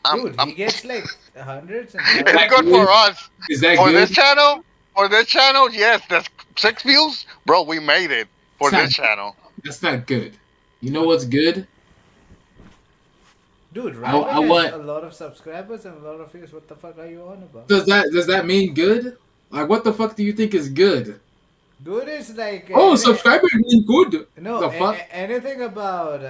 Dude, he gets like hundreds and it's thousands good of. for us. Is that For good? this channel, yes, that's 6 views, bro. We made it for It's not. this channel. That's not good. You know What? what's good? Dude, I Ryback has want. a lot of subscribers and a lot of views. What the fuck are you on about? Does that mean good? Like, what the fuck do you think is good? Good is like Oh, subscriber mean good. no, The fuck? anything about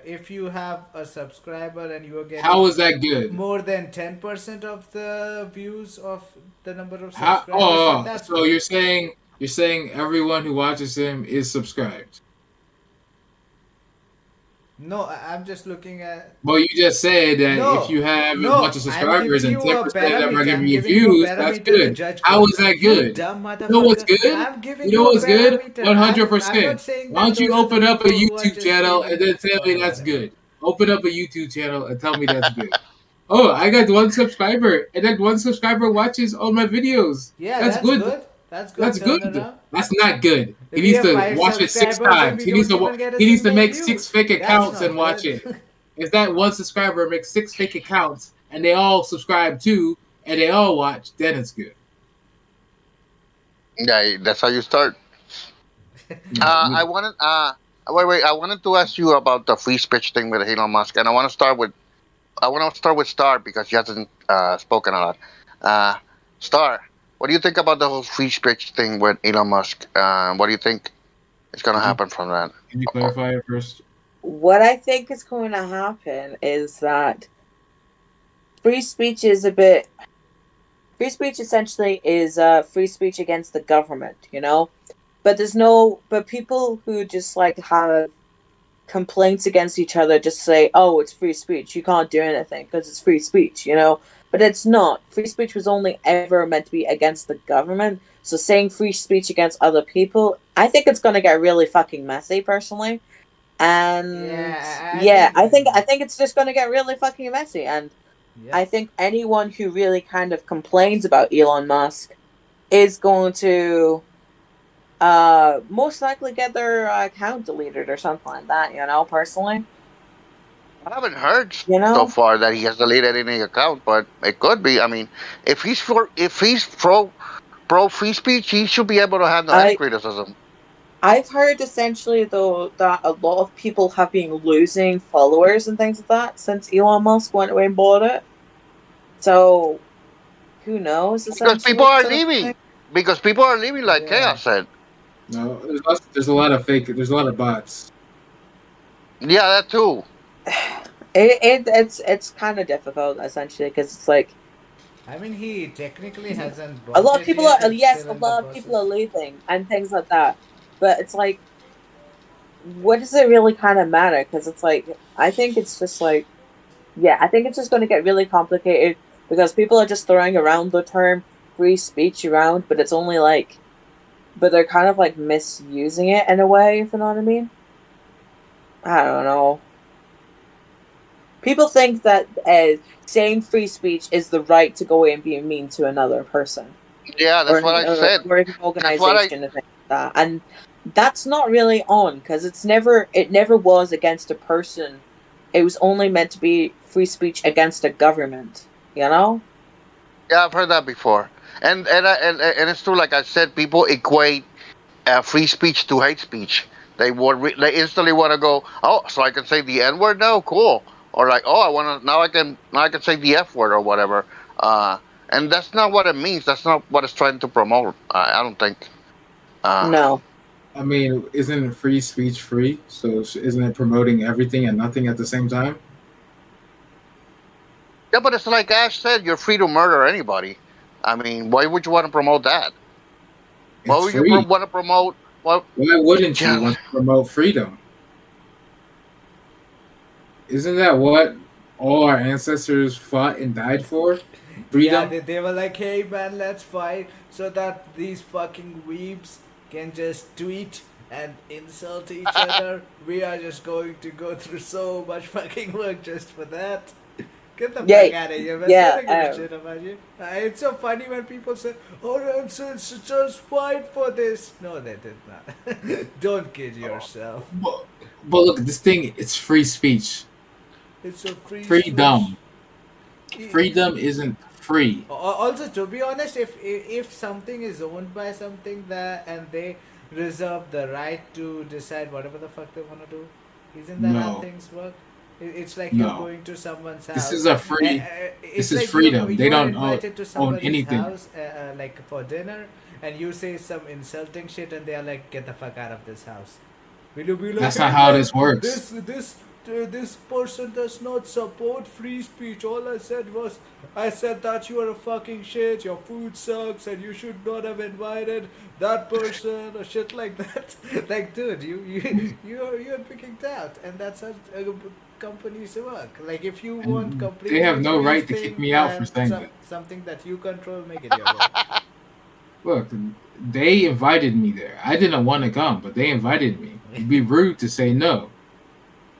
if you have a subscriber and you are How getting is that good? more than 10% of the views of the number of How? subscribers, then that's So good. you're saying everyone who watches him is subscribed? No, I'm just looking at. Well, you just said that if No, you have a bunch no, of I'm subscribers giving and you a 10% of them are parameter. giving I'm you giving you a views, that's parameter to good. judge How from. is that You good? dumb You know what's motherfucker. good? I'm giving You know you a what's good? parameter. $100. I'm not saying Why that don't you those are the open up a people who are YouTube just channel and really. then tell me Oh, that's whatever. good? Open up a YouTube channel and tell me that's good. Oh, I got one subscriber, and that one subscriber watches all my videos. Yeah, That's that's good. good. That's good That's good. turnaround. That's not good. He We needs have to five watch it six subscribers and times. we He needs don't to even get a he needs to single make six view. fake That's accounts and not watch good. it. If that one subscriber makes 6 fake accounts and they all subscribe too and they all watch, then it's good. Yeah, that's how you start. No, I wanted wait. I wanted to ask you about the free speech thing with Elon Musk, and I want to start with Star because he hasn't spoken a lot. Uh, Star, what do you think about the whole free speech thing with Elon Musk? What do you think is going to could you happen from that? can you clarify it first? What I think is going to happen is that free speech is a bit. Free speech essentially is free speech against the government, you know? But there's no. But people who just like have complaints against each other just say, oh, it's free speech. You can't do anything because it's free speech, you know? But it's not. Free speech was only ever meant to be against the government. So saying free speech against other people, I think it's going to get really fucking messy, personally. And Yeah, I yeah, think. I think it's just going to get really fucking messy. And I Yep. think anyone who really kind of complains about Elon Musk is going to most likely get their account deleted or something like that. Personally, I haven't heard you so know, far that he has deleted any account, but it could be. I mean, if he's pro free speech, he should be able to handle any I criticism. I've heard essentially though that a lot of people have been losing followers and things like that since Elon Musk went away and bought it. So who knows Because people essentially are sort of leaving. thing. Because people are leaving, like Yeah. Chaos said. No, there's a lot of fake. There's a lot of bots. Yeah, that too. It's kind of difficult essentially because it's like I mean, he technically hasn't a bought lot of it people yet. are It's yes, still a in the lot of people are process. leaving and things like that, but it's like what does it really kind of matter? Because it's like I think it's just like yeah, I think it's just going to get really complicated because people are just throwing around the term free speech around, but it's only like but they're kind of like misusing it in a way, if you know what I mean. I don't know. People think that saying free speech is the right to go and be mean to another person Yeah, that's what I said. or an That's what I. organization and things like that, and that's not really on because it never was against a person. It was only meant to be free speech against a government. You know? Yeah, I've heard that before. And it's true. Like I said, people equate free speech to hate speech. They instantly want to go. Oh, so I can say the N word now? Cool. Or like, oh, I want to now I can say the F word or whatever. Uh, and that's not what it means. That's not what it's trying to promote. I don't think. Uh, No, I mean, isn't free speech free? So isn't it promoting everything and nothing at the same time? yeah, but it's like Ash said, you're free to murder anybody. I mean, why would you want to promote that? Why It's would you free. want to promote? Well, Why wouldn't you yeah, want to promote freedom? Isn't that what all our ancestors fought and died for? Yeah, Freedom? they were like, hey man, let's fight so that these fucking weebs can just tweet and insult each other. We are just going to go through so much fucking work just for that. Get the yeah, fuck out of here, man. They yeah. don't give a shit about you. It's so funny when people say, oh, nonsense, just fight for this. No, they did not. Don't kid yourself. But, but look, this thing, it's free speech. It's a free speech. Freedom. Freedom isn't free. Also, to be honest, if something is owned by something that and they reserve the right to decide whatever the fuck they want to do, isn't that how No, things work? It's like you're no. going to someone's This house. is a free. This It's is like freedom. They you're don't invited to own somebody's anything. house like for dinner, and you say some insulting shit, and they are like, "Get the fuck out of this house." Will you be like, That's not "Hey how man, this works. this person does not support free speech. All I said was, I said that you are a fucking shit, your food sucks, and you should not have invited that person or shit like that." Like, dude, you're picking out, and that's how companies work. Like, if you want And they have completely no free right to kick thing me out for and saying that. something that you control, make it your own. Look, they invited me there. I didn't want to come, but they invited me. It'd be rude to say no.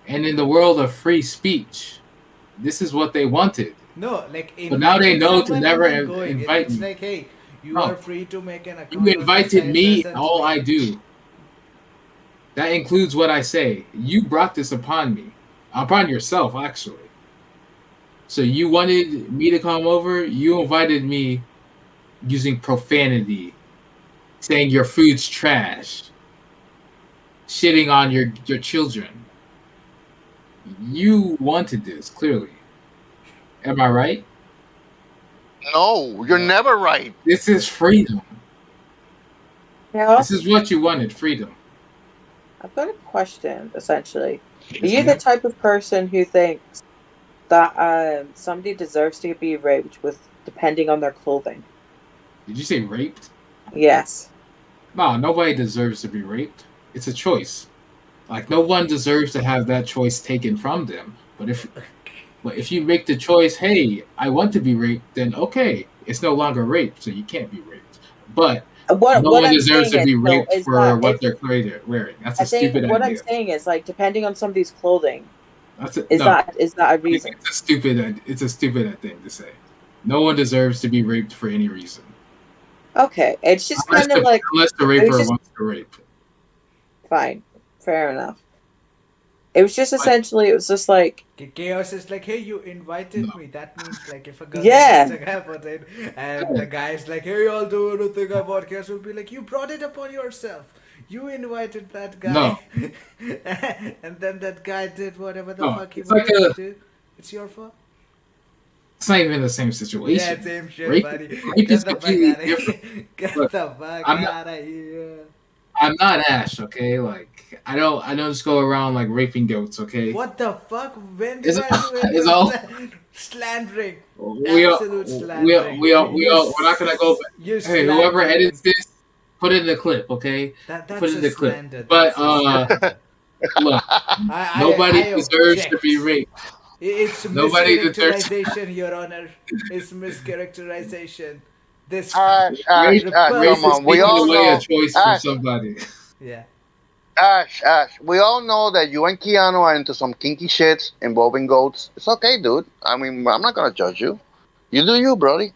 And in the world of free speech, this is what they wanted. No, like But now they inviting know to someone and never then going. invite It's me. like, hey, you are No, free to make an you account on this invited site. me and Doesn't all I mean do. That includes what I say. You brought this upon me. Upon yourself, actually. So you wanted me to come over, you invited me using profanity, saying your food's trash, shitting on your children. You wanted this, clearly. Am I right? no, you're no. never right. This is freedom. Yeah, This is what you wanted, freedom. I've got a question. Essentially, are Yes, you the ma'am. type of person who thinks that somebody deserves to be raped with depending on their clothing? Did you say raped? Yes. No, nobody deserves to be raped. It's a choice. Like no one deserves to have that choice taken from them. But if you make the choice, hey, I want to be raped, then okay, it's no longer rape, so you can't be raped. But no What one I'm deserves saying to is be though raped is for that what if they're wearing. That's I a think stupid what I'm idea. saying is like depending on somebody's clothing, That's a, no. is that a I think reason? it's a stupid. It's a stupid thing to say. No one deserves to be raped for any reason. Okay, it's just Unless kind of like the it was raper just wants to rape. fine, fair enough. It was just But essentially, it was just like, Chaos is like, hey, you invited no. me. That means like if a girl invites yeah, a guy for it, and the guy's like, hey, I'll do anything about Chaos will be like, you brought it upon yourself. You invited that No. guy, and then that guy did whatever the No. fuck he It's like wanted to a do. It's your fault. it's not even the same Yeah, situation. same shit, Rape buddy. rape is Get the fuck completely out of different. here. Get Look, the fuck I'm not out of here. I'm not Ash, okay? Like I don't just go around like raping goats, okay? What the fuck? When did It's I do it's any all slandering? we all Absolute slandering. we're not gonna go. You Hey, whoever slandering. edits this, put it in the clip, okay? Put That's it in a the clip. slander. But That's a slander. look, I nobody deserves to be object. raped. It's Nobody deserves. mischaracterization, Your Honor. It's mischaracterization. This Ash, Rape Ash, rape come is on. We Republican. taking all away a know, choice from Ash, somebody. Yeah. Ash. We all know that you and Keanu are into some kinky shits involving goats. It's okay, dude. I mean, I'm not gonna judge you. You do you, Brody.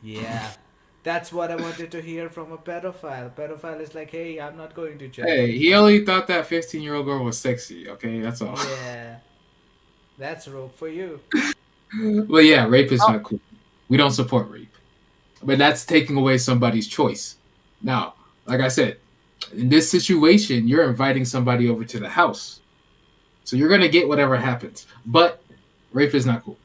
Yeah. That's what I wanted to hear from a pedophile. Pedophile is like, hey, I'm not going to judge Hey, you he for it. only thought that 15-year-old girl was sexy. Okay, that's all. Yeah. That's rope for you. But yeah, rape is Oh, not cool. We don't support rape. But that's taking away somebody's choice. Now, like I said, in this situation, you're inviting somebody over to the house. So you're going to get whatever happens. But rape is not cool.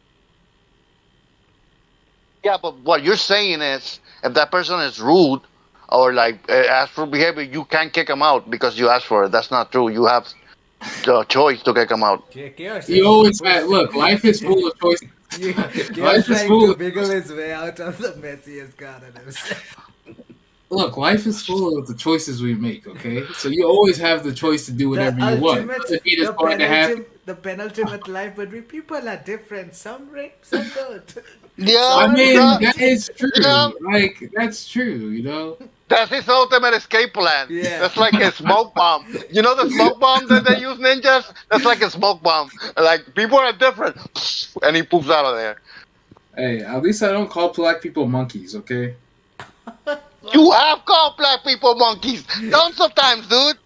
yeah, but what you're saying is, if that person is rude or like ask for behavior, you can't kick them out because you asked for it. That's not true. You have the choice to kick them out. Chaos You is always push. have, look, life is full of choices. Chaos Life is trying full to of wiggle choices. his way out of the messiest garden himself. Look, life is full of the choices we make, okay? So you always have the choice to do whatever you want. Doesn't mean it's going to happen. The penultimate life would be people are different. Some rape, some don't. Yeah, Some I are mean, that, that virgin. is yeah. true. Like, that's true, you know? That's his ultimate escape plan. Yeah. That's like his smoke bomb. You know the smoke bomb that they use ninjas? That's like a smoke bomb. Like people are different, and he poops out of there. Hey, at least I don't call black people monkeys, okay? You have called black people monkeys tons of times, dude.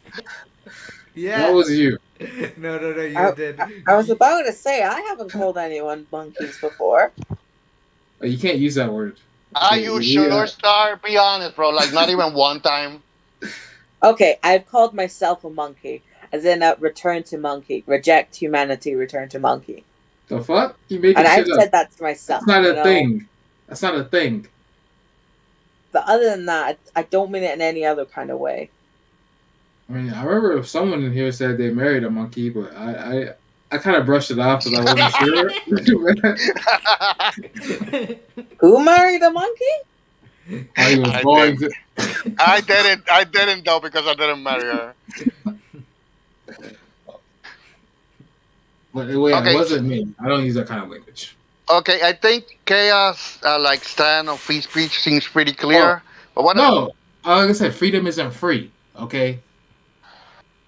That Yeah. was you. No, you I, did. I was about to say I haven't called anyone monkeys before. You can't use that word. Are Okay, you sure, Star? Be honest, bro. Like not even one time. Okay, I've called myself a monkey, as in a return to monkey, reject humanity, return to monkey, the fuck? You making and I've shit up. said that to That's myself, not you a know. thing. That's not a thing. But other than that, I don't mean it in any other kind of way. I mean, I remember someone in here said they married a monkey, but I kind of brushed it off because I wasn't sure. Who married a monkey? How he was I did. going to. I didn't. I didn't though because I didn't marry her. But wait, it Okay. wasn't me. I don't use that kind of language. Okay. I think chaos like stand of free speech seems pretty Oh, clear. But what? no. Like I said, freedom isn't free, okay?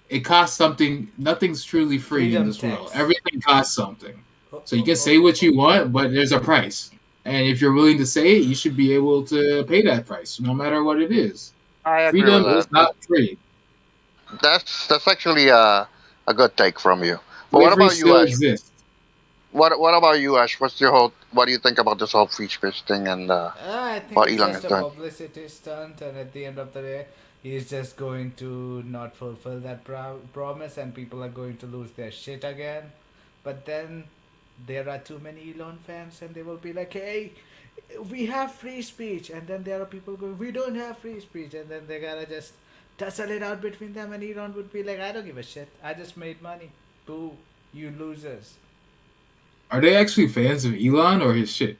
It costs something. Nothing's truly free in Freedom this world. tax. Everything costs something. Oh, So you oh, can oh, say what oh. you want, but there's a price. And if you're willing to say it, you should be able to pay that price, no matter what it is. I agree with Freedom that. is not free. That's actually a good take from you. But what Slavery about you, still Ash? exists. What about you, Ash? What's your whole? What do you think about this whole free speech thing and I think what it's Elon is just a doing? publicity stunt, and at the end of the day, he's just going to not fulfill that promise, and people are going to lose their shit again. But then there are too many Elon fans, and they will be like, "Hey, we have free speech," and then there are people going, "We don't have free speech," and then they gotta just tussle it out between them, and Elon would be like, "I don't give a shit. I just made money. Boo, you losers." Are they actually fans of Elon or his shit?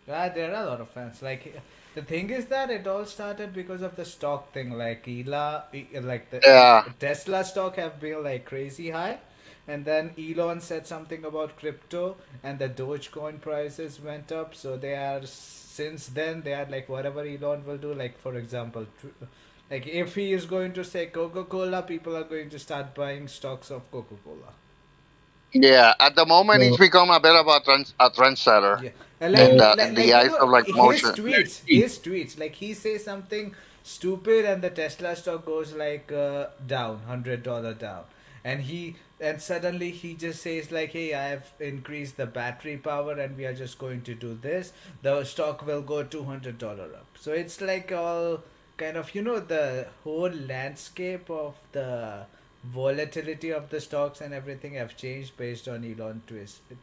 There are a lot of fans. Like the thing is that it all started because of the stock thing. Like like the Yeah, Tesla stock have been like crazy high, and then Elon said something about crypto, and the Dogecoin prices went up. So they are since then they are like whatever Elon will do. Like for example, like if he is going to say Coca Cola, people are going to start buying stocks of Coca Cola. Yeah, at the moment he's So, become a bit of a trendsetter Yeah, and in so the eyes of like motion. his tweets, like he says something stupid, and the Tesla stock goes like down, $100 down, and suddenly he just says like, hey, I have increased the battery power, and we are just going to do this. The stock will go $200 up. So it's like all kind of, the whole landscape of the volatility of the stocks and everything have changed based on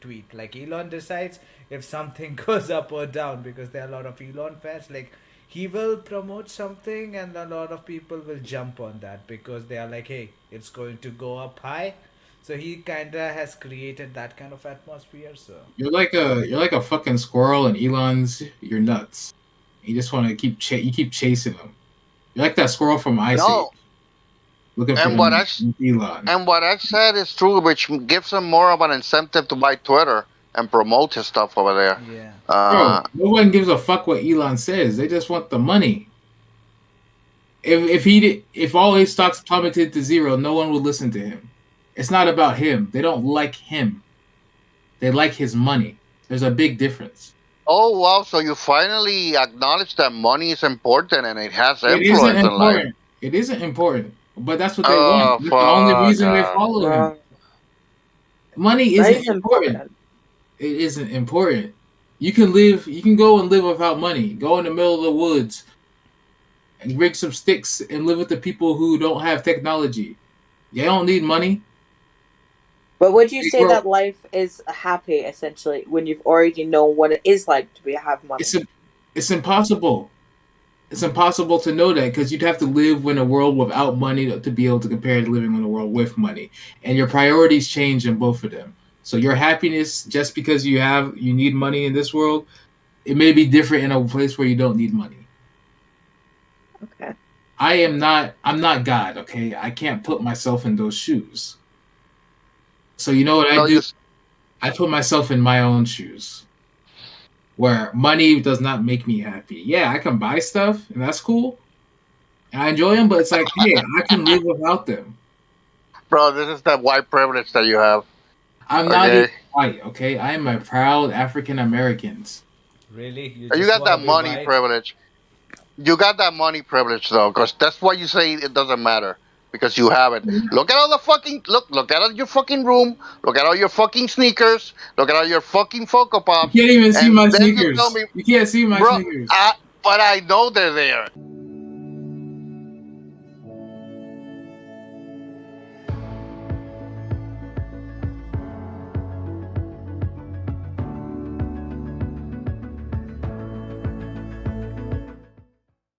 tweet. Like Elon decides if something goes up or down, because there are a lot of Elon fans. Like he will promote something and a lot of people will jump on that because they are like, hey, it's going to go up high. So he kinda has created that kind of atmosphere. So you're like a fucking squirrel, and Elon's you're nuts. You just want to you keep chasing him. You're like that squirrel from Ice Age, No, looking for and the next Elon. what I said is true, which gives him more of an incentive to buy Twitter and promote his stuff over there. yeah. Bro, no one gives a fuck what Elon says. They just want the money. If all his stocks plummeted to zero, no one would listen to him. It's not about him. They don't like him. They like his money. There's a big difference. Oh wow! So you finally acknowledge that money is important and it has It isn't influence in life. important. It isn't important. But that's what they want. Oh That's the only fuck! reason they follow him. Money That isn't is important. important. It isn't important. You can go and live without money. Go in the middle of the woods and rig some sticks and live with the people who don't have technology. They don't need money. But would you They say grow- that life is happy essentially when you've already known what it is like to have money? it's impossible. It's impossible to know that because you'd have to live in a world without money to be able to compare to living in a world with money, and your priorities change in both of them. So your happiness, just because you need money in this world, it may be different in a place where you don't need money. Okay. I'm not God, okay? I can't put myself in those shoes. So you know what I No, do? I put myself in my own shoes. Where money does not make me happy. Yeah, I can buy stuff and that's cool. And I enjoy them, but it's like, hey, I can live without them. bro, this is that white privilege that you have. I'm not even Okay, white, okay? I am a proud African Americans. Really? You you just got want to that be money white? privilege. You got that money privilege though, because that's why you say it doesn't matter because you have it. Look at all the fucking look at all your fucking room. Look at all your fucking sneakers. Look at all your fucking Funko You Pops, can't even see and my then you tell sneakers. me, You can't see my bro. sneakers. But I know they're there.